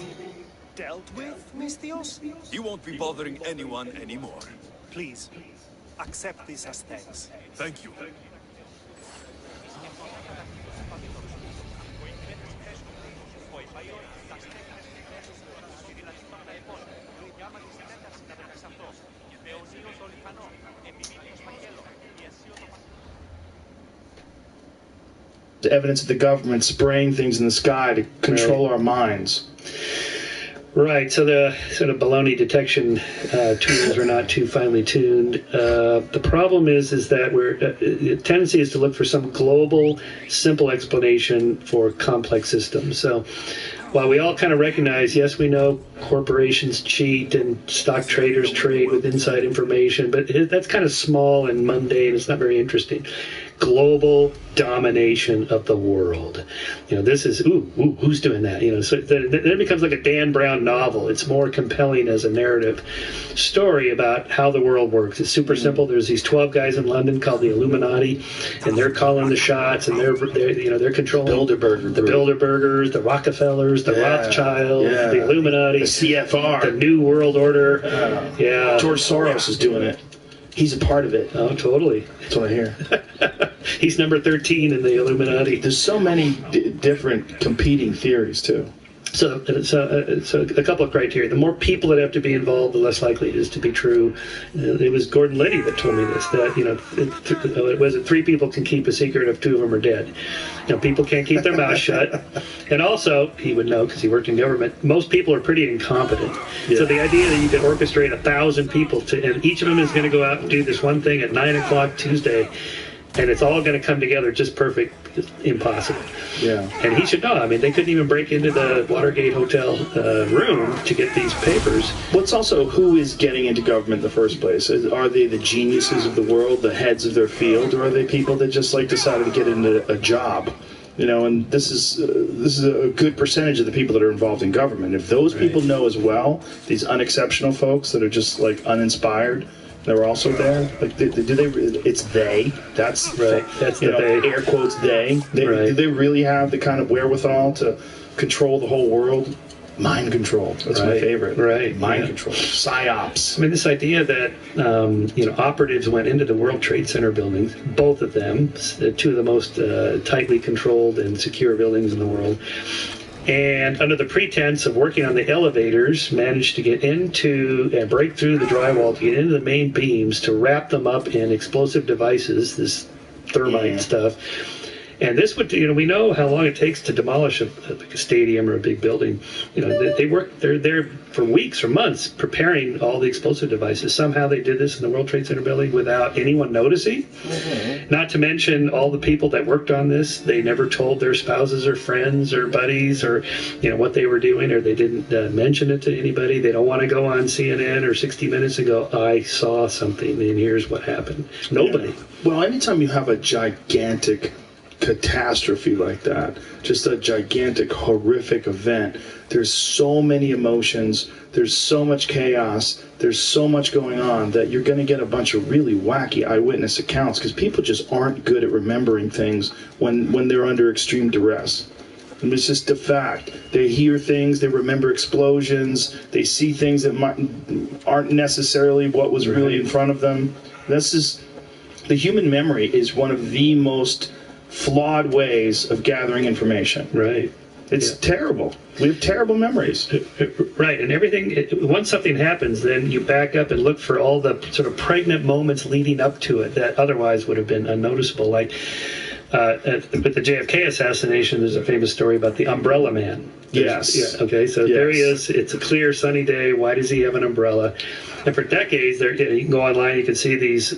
dealt with, Mistios? He won't be bothering anyone anymore. Please, accept this as thanks. Thank you. The evidence of the government spraying things in the sky to control our minds. Right, so the sort of baloney detection tools are not too finely tuned. The problem is that the tendency is to look for some global, simple explanation for complex systems. So while we all kind of recognize, yes, we know corporations cheat and stock traders trade with inside information, but that's kind of small and mundane. It's not very interesting. Global domination of the world. You know, this is, who's doing that? You know, so then it becomes like a Dan Brown novel. It's more compelling as a narrative story about how the world works. It's super simple. There's these 12 guys in London called the Illuminati, and they're calling the shots, and they're controlling the Bilderbergers, the Rockefellers, the Rothschilds, the Illuminati, the CFR, the New World Order. George Soros is doing it. He's a part of it. Oh, totally. That's what I hear. He's number 13 in the Illuminati. There's so many different competing theories, too. So a couple of criteria. The more people that have to be involved, the less likely it is to be true. It was Gordon Liddy that told me this, that, you know, it was it 3 people can keep a secret if 2 of them are dead. You know, people can't keep their mouths shut. And also, he would know because he worked in government, most people are pretty incompetent. Yeah. So the idea that you could orchestrate 1,000 people and each of them is going to go out and do this one thing at 9 o'clock Tuesday, and it's all going to come together just perfect, is impossible. Yeah. And he should know. I mean, they couldn't even break into the Watergate Hotel room to get these papers. What's also, who is getting into government in the first place? Are they the geniuses of the world, the heads of their field, or are they people that just like decided to get into a job? You know, and this is a good percentage of the people that are involved in government. If those people know as well, these unexceptional folks that are just like uninspired, they're also there. Like, do they? It's they. That's right. That's the they. Air quotes they. Do they really have the kind of wherewithal to control the whole world? Mind control. That's my favorite. Right. Mind control. Psyops. I mean, this idea that operatives went into the World Trade Center buildings, both of them, 2 of the most tightly controlled and secure buildings in the world, and under the pretense of working on the elevators, managed to get into and break through the drywall to get into the main beams to wrap them up in explosive devices, this thermite stuff. And this would, you know, we know how long it takes to demolish a stadium or a big building. You know, they're there for weeks or months preparing all the explosive devices. Somehow they did this in the World Trade Center building without anyone noticing. Mm-hmm. Not to mention all the people that worked on this, they never told their spouses or friends or buddies or, you know, what they were doing, or they didn't mention it to anybody. They don't want to go on CNN or 60 Minutes and go, I saw something and here's what happened. Nobody. Yeah. Well, anytime you have a gigantic catastrophe like that, just a gigantic, horrific event, there's so many emotions, there's so much chaos, there's so much going on that you're going to get a bunch of really wacky eyewitness accounts because people just aren't good at remembering things when they're under extreme duress. And it's just a fact. They hear things, they remember explosions, they see things that aren't necessarily what was really in front of them. This is, the human memory is one of the most flawed ways of gathering information. Right. It's terrible. We have terrible memories. Right, and everything, once something happens, then you back up and look for all the sort of pregnant moments leading up to it that otherwise would have been unnoticeable. Like with the JFK assassination, there's a famous story about the umbrella man. Yes. Yeah, okay, so there he is. It's a clear, sunny day. Why does he have an umbrella? And for decades, you can go online, you can see these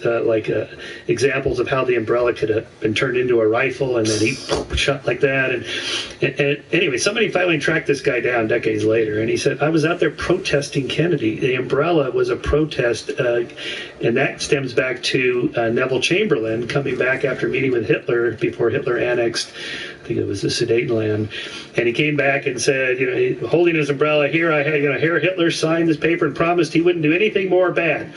examples of how the umbrella could have been turned into a rifle, and then he shot like that. And anyway, somebody finally tracked this guy down decades later, and he said, I was out there protesting Kennedy. The umbrella was a protest, and that stems back to Neville Chamberlain coming back after meeting with Hitler before Hitler annexed, I think it was the Sudetenland, and he came back and said, holding his umbrella, here I had, here Hitler signed this paper and promised he wouldn't do anything more bad.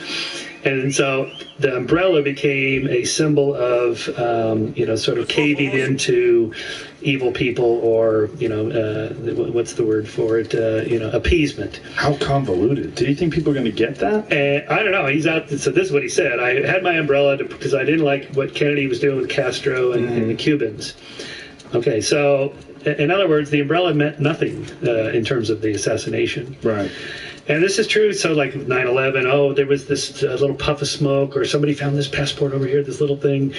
And so the umbrella became a symbol of, sort of caving into evil people, or, what's the word for it? Appeasement. How convoluted. Do you think people are going to get that? I don't know. He's out. So this is what he said. I had my umbrella because I didn't like what Kennedy was doing with Castro and the Cubans. Okay, so in other words, the umbrella meant nothing in terms of the assassination. Right. And this is true. So like 9/11, there was this little puff of smoke, or somebody found this passport over here, this little thing.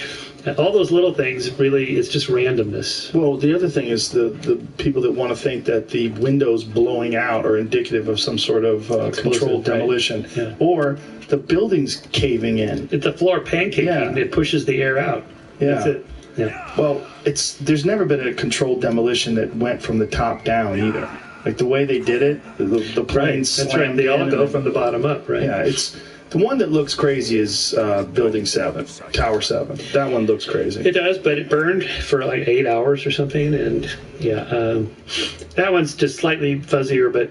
All those little things, really, it's just randomness. Well, the other thing is the people that want to think that the windows blowing out are indicative of some sort of controlled demolition. Right. Yeah. Or the buildings caving in. It's the floor pancaking. Yeah. It pushes the air out. Yeah. That's it. Yeah. Well, there's never been a controlled demolition that went from the top down either. Like the way they did it, the planes That's right. They all go from the bottom up, right? Yeah, it's the one that looks crazy is Building 7, Tower 7. That one looks crazy. It does, but it burned for like 8 hours or something, and that one's just slightly fuzzier, but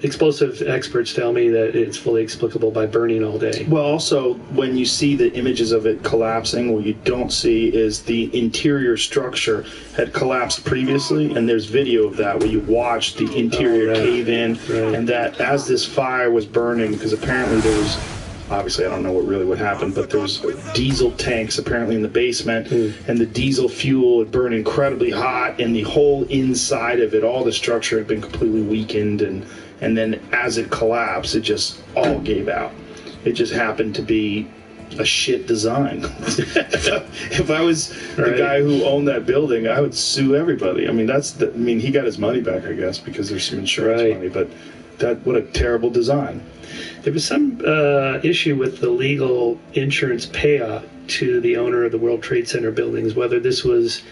explosive experts tell me that it's fully explicable by burning all day. Well, also, when you see the images of it collapsing, what you don't see is the interior structure had collapsed previously, and there's video of that where you watch the interior cave in, and that as this fire was burning, because apparently there was, obviously I don't know what happened, but there was diesel tanks apparently in the basement, and the diesel fuel had burned incredibly hot, and the whole inside of it, all the structure had been completely weakened, and then as it collapsed, it just all gave out. It just happened to be a shit design. If I was the guy who owned that building, I would sue everybody. I mean, he got his money back, I guess, because there's some insurance money, but what a terrible design. There was some issue with the legal insurance payout to the owner of the World Trade Center buildings, whether this was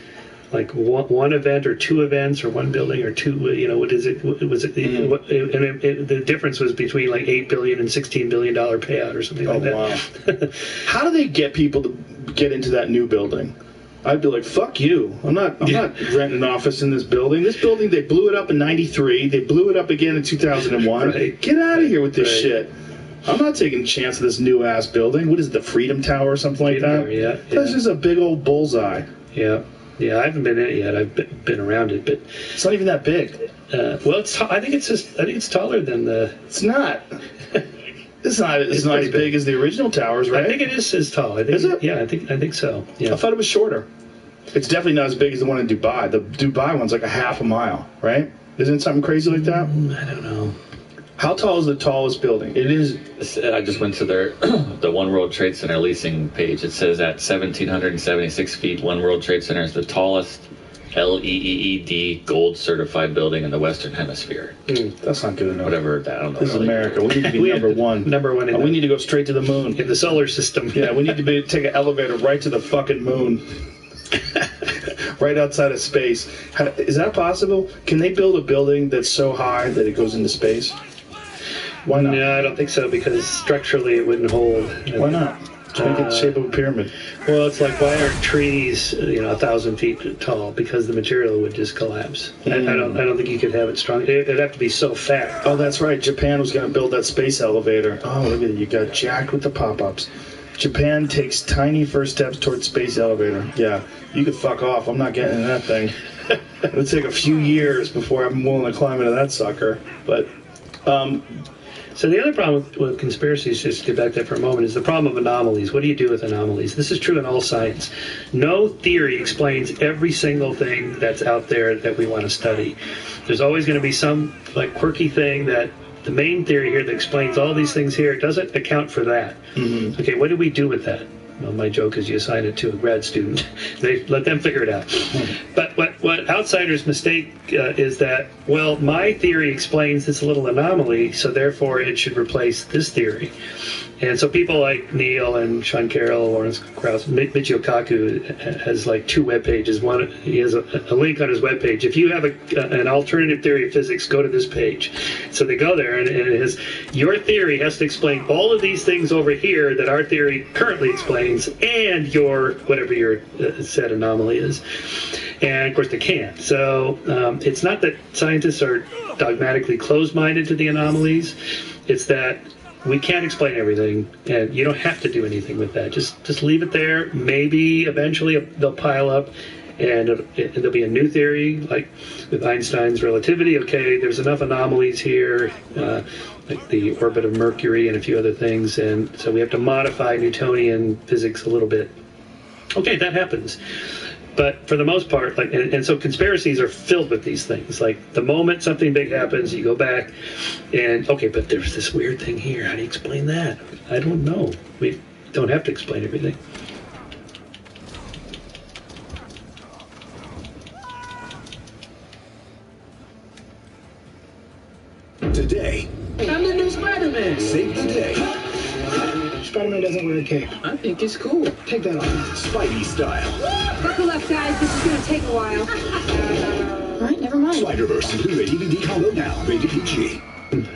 like one event or two events or one building or two, what is it? Was it the difference was between like $8 billion and $16 billion payout or something like that. Wow. How do they get people to get into that new building? I'd be like, fuck you. I'm not renting an office in this building. This building, they blew it up in 93. They blew it up again in 2001. Right. Get out of here with this shit. I'm not taking a chance of this new-ass building. What is it, the Freedom Tower or something like that? Yeah. That's just a big old bullseye. Yeah. Yeah, I haven't been in it yet. I've been around it, but it's not even that big. Well, I think it's taller than the. It's not. It's not as big as the original towers, right? I think it is as tall. Is it? Yeah, I think so. Yeah. I thought it was shorter. It's definitely not as big as the one in Dubai. The Dubai one's like a half a mile, right? Isn't it something crazy like that? I don't know. How tall is the tallest building? It is. I just went to their the One World Trade Center leasing page. It says at 1,776 feet, One World Trade Center is the tallest LEED gold certified building in the Western Hemisphere. That's not good enough. Whatever that. I don't know. This is America. We need to be number one. Number one. We need to go straight to the moon. In the solar system. Yeah, we need to take an elevator right to the fucking moon. Right outside of space. Is that possible? Can they build a building that's so high that it goes into space? Why not? No, I don't think so, because structurally it wouldn't hold. Why not? Make it the shape of a pyramid. Well, it's like, why aren't trees 1,000 feet tall? Because the material would just collapse. I don't think you could have it strong. It'd have to be so fat. Oh, that's right. Japan was going to build that space elevator. Oh, look at it. You got jacked with the pop-ups. Japan takes tiny first steps towards space elevator. Yeah, you could fuck off. I'm not getting in that thing. It would take a few years before I'm willing to climb into that sucker. But so the other problem with conspiracies, just to get back to that for a moment, is the problem of anomalies. What do you do with anomalies? This is true in all science. No theory explains every single thing that's out there that we want to study. There's always going to be some like quirky thing that the main theory here that explains all these things here doesn't account for that. Mm-hmm. Okay, what do we do with that? Well, my joke is you assign it to a grad student. They let them figure it out. But what outsiders mistake is that, well, my theory explains this little anomaly, so therefore it should replace this theory. And so people like Neil and Sean Carroll, Lawrence Krauss, Michio Kaku has like 2 web pages. One, he has a link on his web page. If you have an alternative theory of physics, go to this page. So they go there, and it has, your theory has to explain all of these things over here that our theory currently explains, and your, whatever your said anomaly is. And of course they can't. So it's not that scientists are dogmatically closed-minded to the anomalies. It's that we can't explain everything, and you don't have to do anything with that. Just leave it there. Maybe eventually they'll pile up, and there'll be a new theory, like with Einstein's relativity. Okay, there's enough anomalies here, like the orbit of Mercury and a few other things, and so we have to modify Newtonian physics a little bit. Okay, that happens. But for the most part, like, and so conspiracies are filled with these things. Like the moment something big happens, you go back and, okay, but there's this weird thing here. How do you explain that? I don't know. We don't have to explain everything. Today, I'm the new Spider-Man. Save the day. Spider-Man doesn't wear a cape. I think it's cool. Take that off. Spidey style. Buckle up, guys. This is going to take a while. All right, never mind. Spider-Verse and Blu-ray DVD combo now. Rated PG.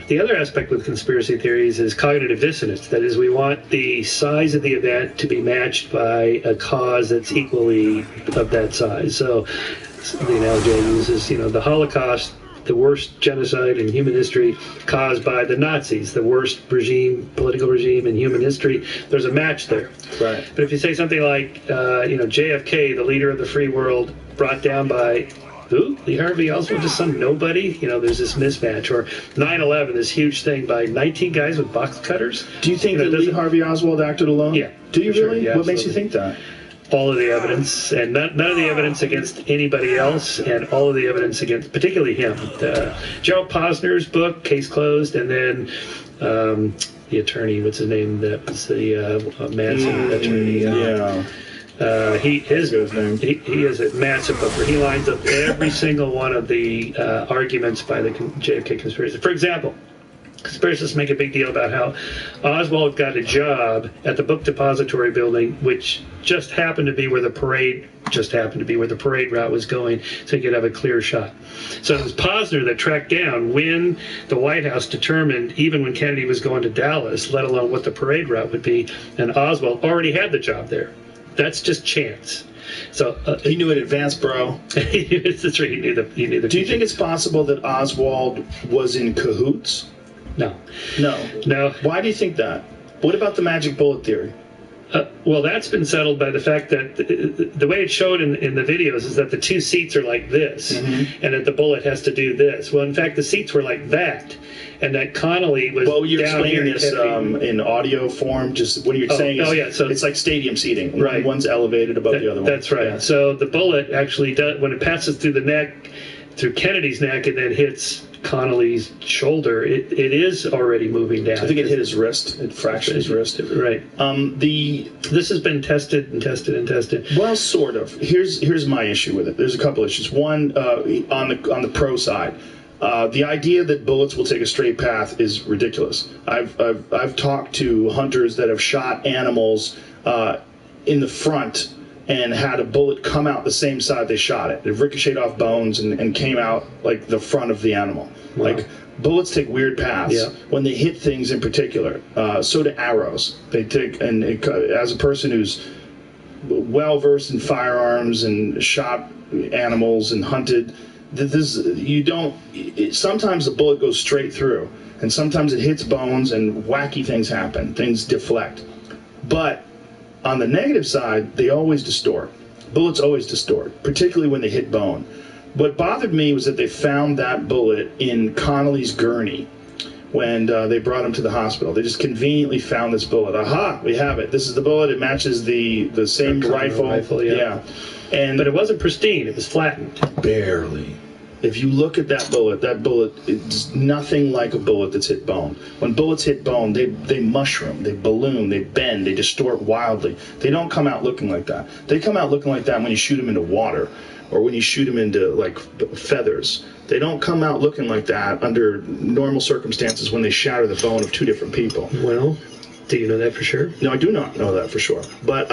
The other aspect with conspiracy theories is cognitive dissonance. That is, we want the size of the event to be matched by a cause that's equally of that size. So the analogy I use is, the Holocaust, the worst genocide in human history, caused by the Nazis, the worst regime, political regime in human history. There's a match there. Right. But if you say something like, JFK, the leader of the free world, brought down by who? Lee Harvey Oswald, just some nobody? There's this mismatch. Or 9/11, this huge thing by 19 guys with box cutters. Do you think that Lee Harvey Oswald acted alone? Yeah. Do you really? Yeah, what makes you think that? All of the evidence, and none of the evidence against anybody else, and all of the evidence against, particularly him. Gerald Posner's book, Case Closed, and then the attorney, what's his name? That was the Manson attorney. He has a massive book where he lines up every single one of the arguments by the JFK conspiracy. For example, conspiracists make a big deal about how Oswald got a job at the book depository building, which just happened to be where the parade route was going, so he could have a clear shot. So it was Posner that tracked down when the White House determined, even when Kennedy was going to Dallas, let alone what the parade route would be, and Oswald already had the job there. That's just chance. So he knew in advance, bro. That's right. He knew the. Do you think it's possible that Oswald was in cahoots? No. Why do you think that? What about the magic bullet theory? Well, that's been settled by the fact that the way it's showed in the videos is that the 2 seats are like this, and that the bullet has to do this. Well, in fact, the seats were like that, and that Connolly was. Well, you're down explaining here this in audio form. Just what you're saying is, so it's like stadium seating. Right. One's elevated above the other one. That's right. Yeah. So the bullet actually does, when it passes through the neck, through Kennedy's neck, and then hits Connolly's shoulder, it is already moving down. I think it hit his wrist. It fractured his wrist. Right. This has been tested and tested and tested. Well, sort of. Here's my issue with it. There's a couple issues. One, on the pro side, the idea that bullets will take a straight path is ridiculous. I've talked to hunters that have shot animals in the front and had a bullet come out the same side they shot it. It ricocheted off bones and came out like the front of the animal. Wow. Like, bullets take weird paths when they hit things in particular. So do arrows. They take, and as a person who's well versed in firearms and shot animals and hunted, sometimes the bullet goes straight through, and sometimes it hits bones and wacky things happen. Things deflect. But on the negative side, they always distort. Bullets always distort, particularly when they hit bone. What bothered me was that they found that bullet in Connolly's gurney when they brought him to the hospital. They just conveniently found this bullet. Aha, we have it. This is the bullet. It matches the same rifle. Yeah. But it wasn't pristine. It was flattened. Barely. If you look at that bullet is nothing like a bullet that's hit bone. When bullets hit bone, they mushroom, they balloon, they bend, they distort wildly. They don't come out looking like that. They come out looking like that when you shoot them into water or when you shoot them into, like, feathers. They don't come out looking like that under normal circumstances when they shatter the bone of two different people. Well, do you know that for sure? No, I do not know that for sure. But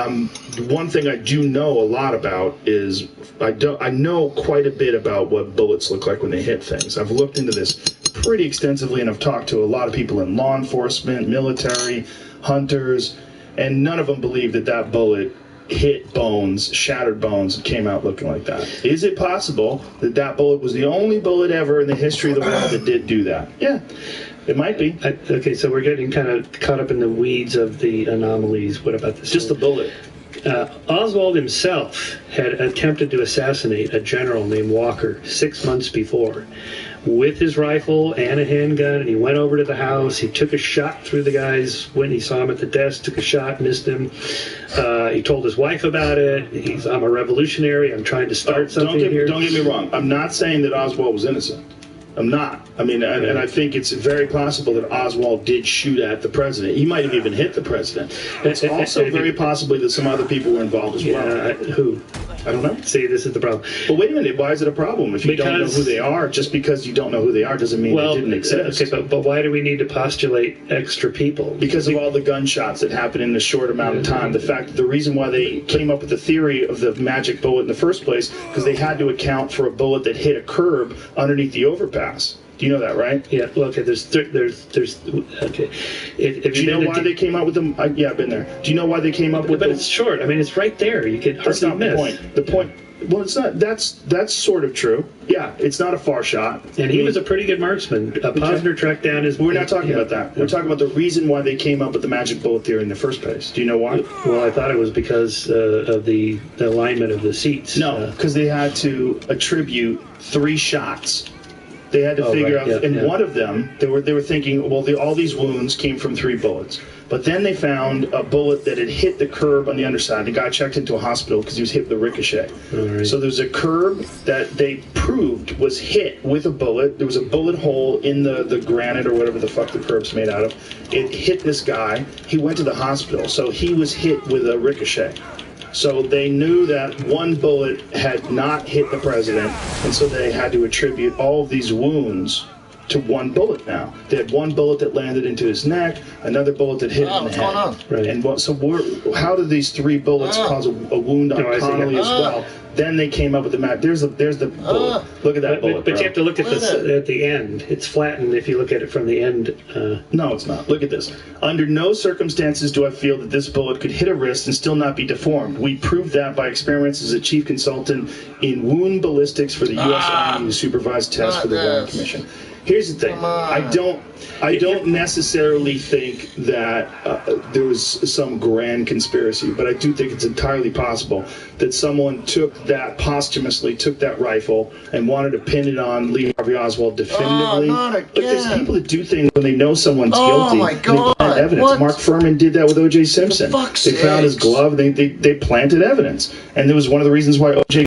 one thing I do know a lot about is I know quite a bit about what bullets look like when they hit things. I've looked into this pretty extensively, and I've talked to a lot of people in law enforcement, military, hunters, and none of them believe that bullet hit bones, shattered bones, and came out looking like that. Is it possible that bullet was the only bullet ever in the history of the world that did do that? Yeah. It might be. Okay, so we're getting kind of caught up in the weeds of the anomalies. What about this? Just the bullet. Oswald himself had attempted to assassinate a general named Walker 6 months before with his rifle and a handgun, and he went over to the house. He took a shot through the guy's when he saw him at the desk, took a shot, missed him. He told his wife about it. I'm a revolutionary. I'm trying to start something here. Don't get me wrong. I'm not saying that Oswald was innocent. I'm not. I mean, and I think it's very possible that Oswald did shoot at the president. He might have even hit the president. It's also very possibly that some other people were involved as well. Who? I don't know. See, this is the problem. But wait a minute. Why is it a problem? If you don't know who they are, just because you don't know who they are doesn't mean they didn't exist. Okay, but why do we need to postulate extra people? Because of all the gunshots that happened in a short amount of time. The fact that the reason why they came up with the theory of the magic bullet in the first place, because they had to account for a bullet that hit a curb underneath the overpass. Do you know that, right? Yeah. Well, okay. There's okay. Do you know why they came up with them? Yeah, I've been there. Do you know why they came up with? But it's short. I mean, it's right there. You can hardly miss. The point. The point. Well, it's not. That's sort of true. Yeah, it's not a far shot. And he was a pretty good marksman. Posner tracked down his. We're not talking about that. We're talking about the reason why they came up with the magic bullet theory in the first place. Do you know why? Well, I thought it was because of the alignment of the seats. No, because they had to attribute 3 shots. They had to figure out, one of them, they were thinking, well, all these wounds came from 3 bullets. But then they found a bullet that had hit the curb on the underside. The guy checked into a hospital because he was hit with a ricochet. Right. So there's a curb that they proved was hit with a bullet. There was a bullet hole in the granite or whatever the fuck the curb's made out of. It hit this guy. He went to the hospital. So he was hit with a ricochet. So they knew that one bullet had not hit the president, and so they had to attribute all of these wounds to one bullet now. They had one bullet that landed into his neck, another bullet that hit him in the head. What's going on? And how did these 3 bullets cause a wound on Connolly as well? Then they came up with the map. There's the bullet. Look at that bullet. But you have to look at this at the end. It's flattened if you look at it from the end. No, it's not. Look at this. Under no circumstances do I feel that this bullet could hit a wrist and still not be deformed. We proved that by experiments as a chief consultant in wound ballistics for the U.S. Army, who supervised tests for the Warren Commission. Here's the thing. I don't necessarily think that there was some grand conspiracy, but I do think it's entirely possible that someone posthumously took that rifle and wanted to pin it on Lee Harvey Oswald definitively. But there's people that do things when they know someone's guilty. My God. And they plant evidence. What? Mark Furman did that with O.J. Simpson. They found his glove. They planted evidence, and there was one of the reasons why O.J.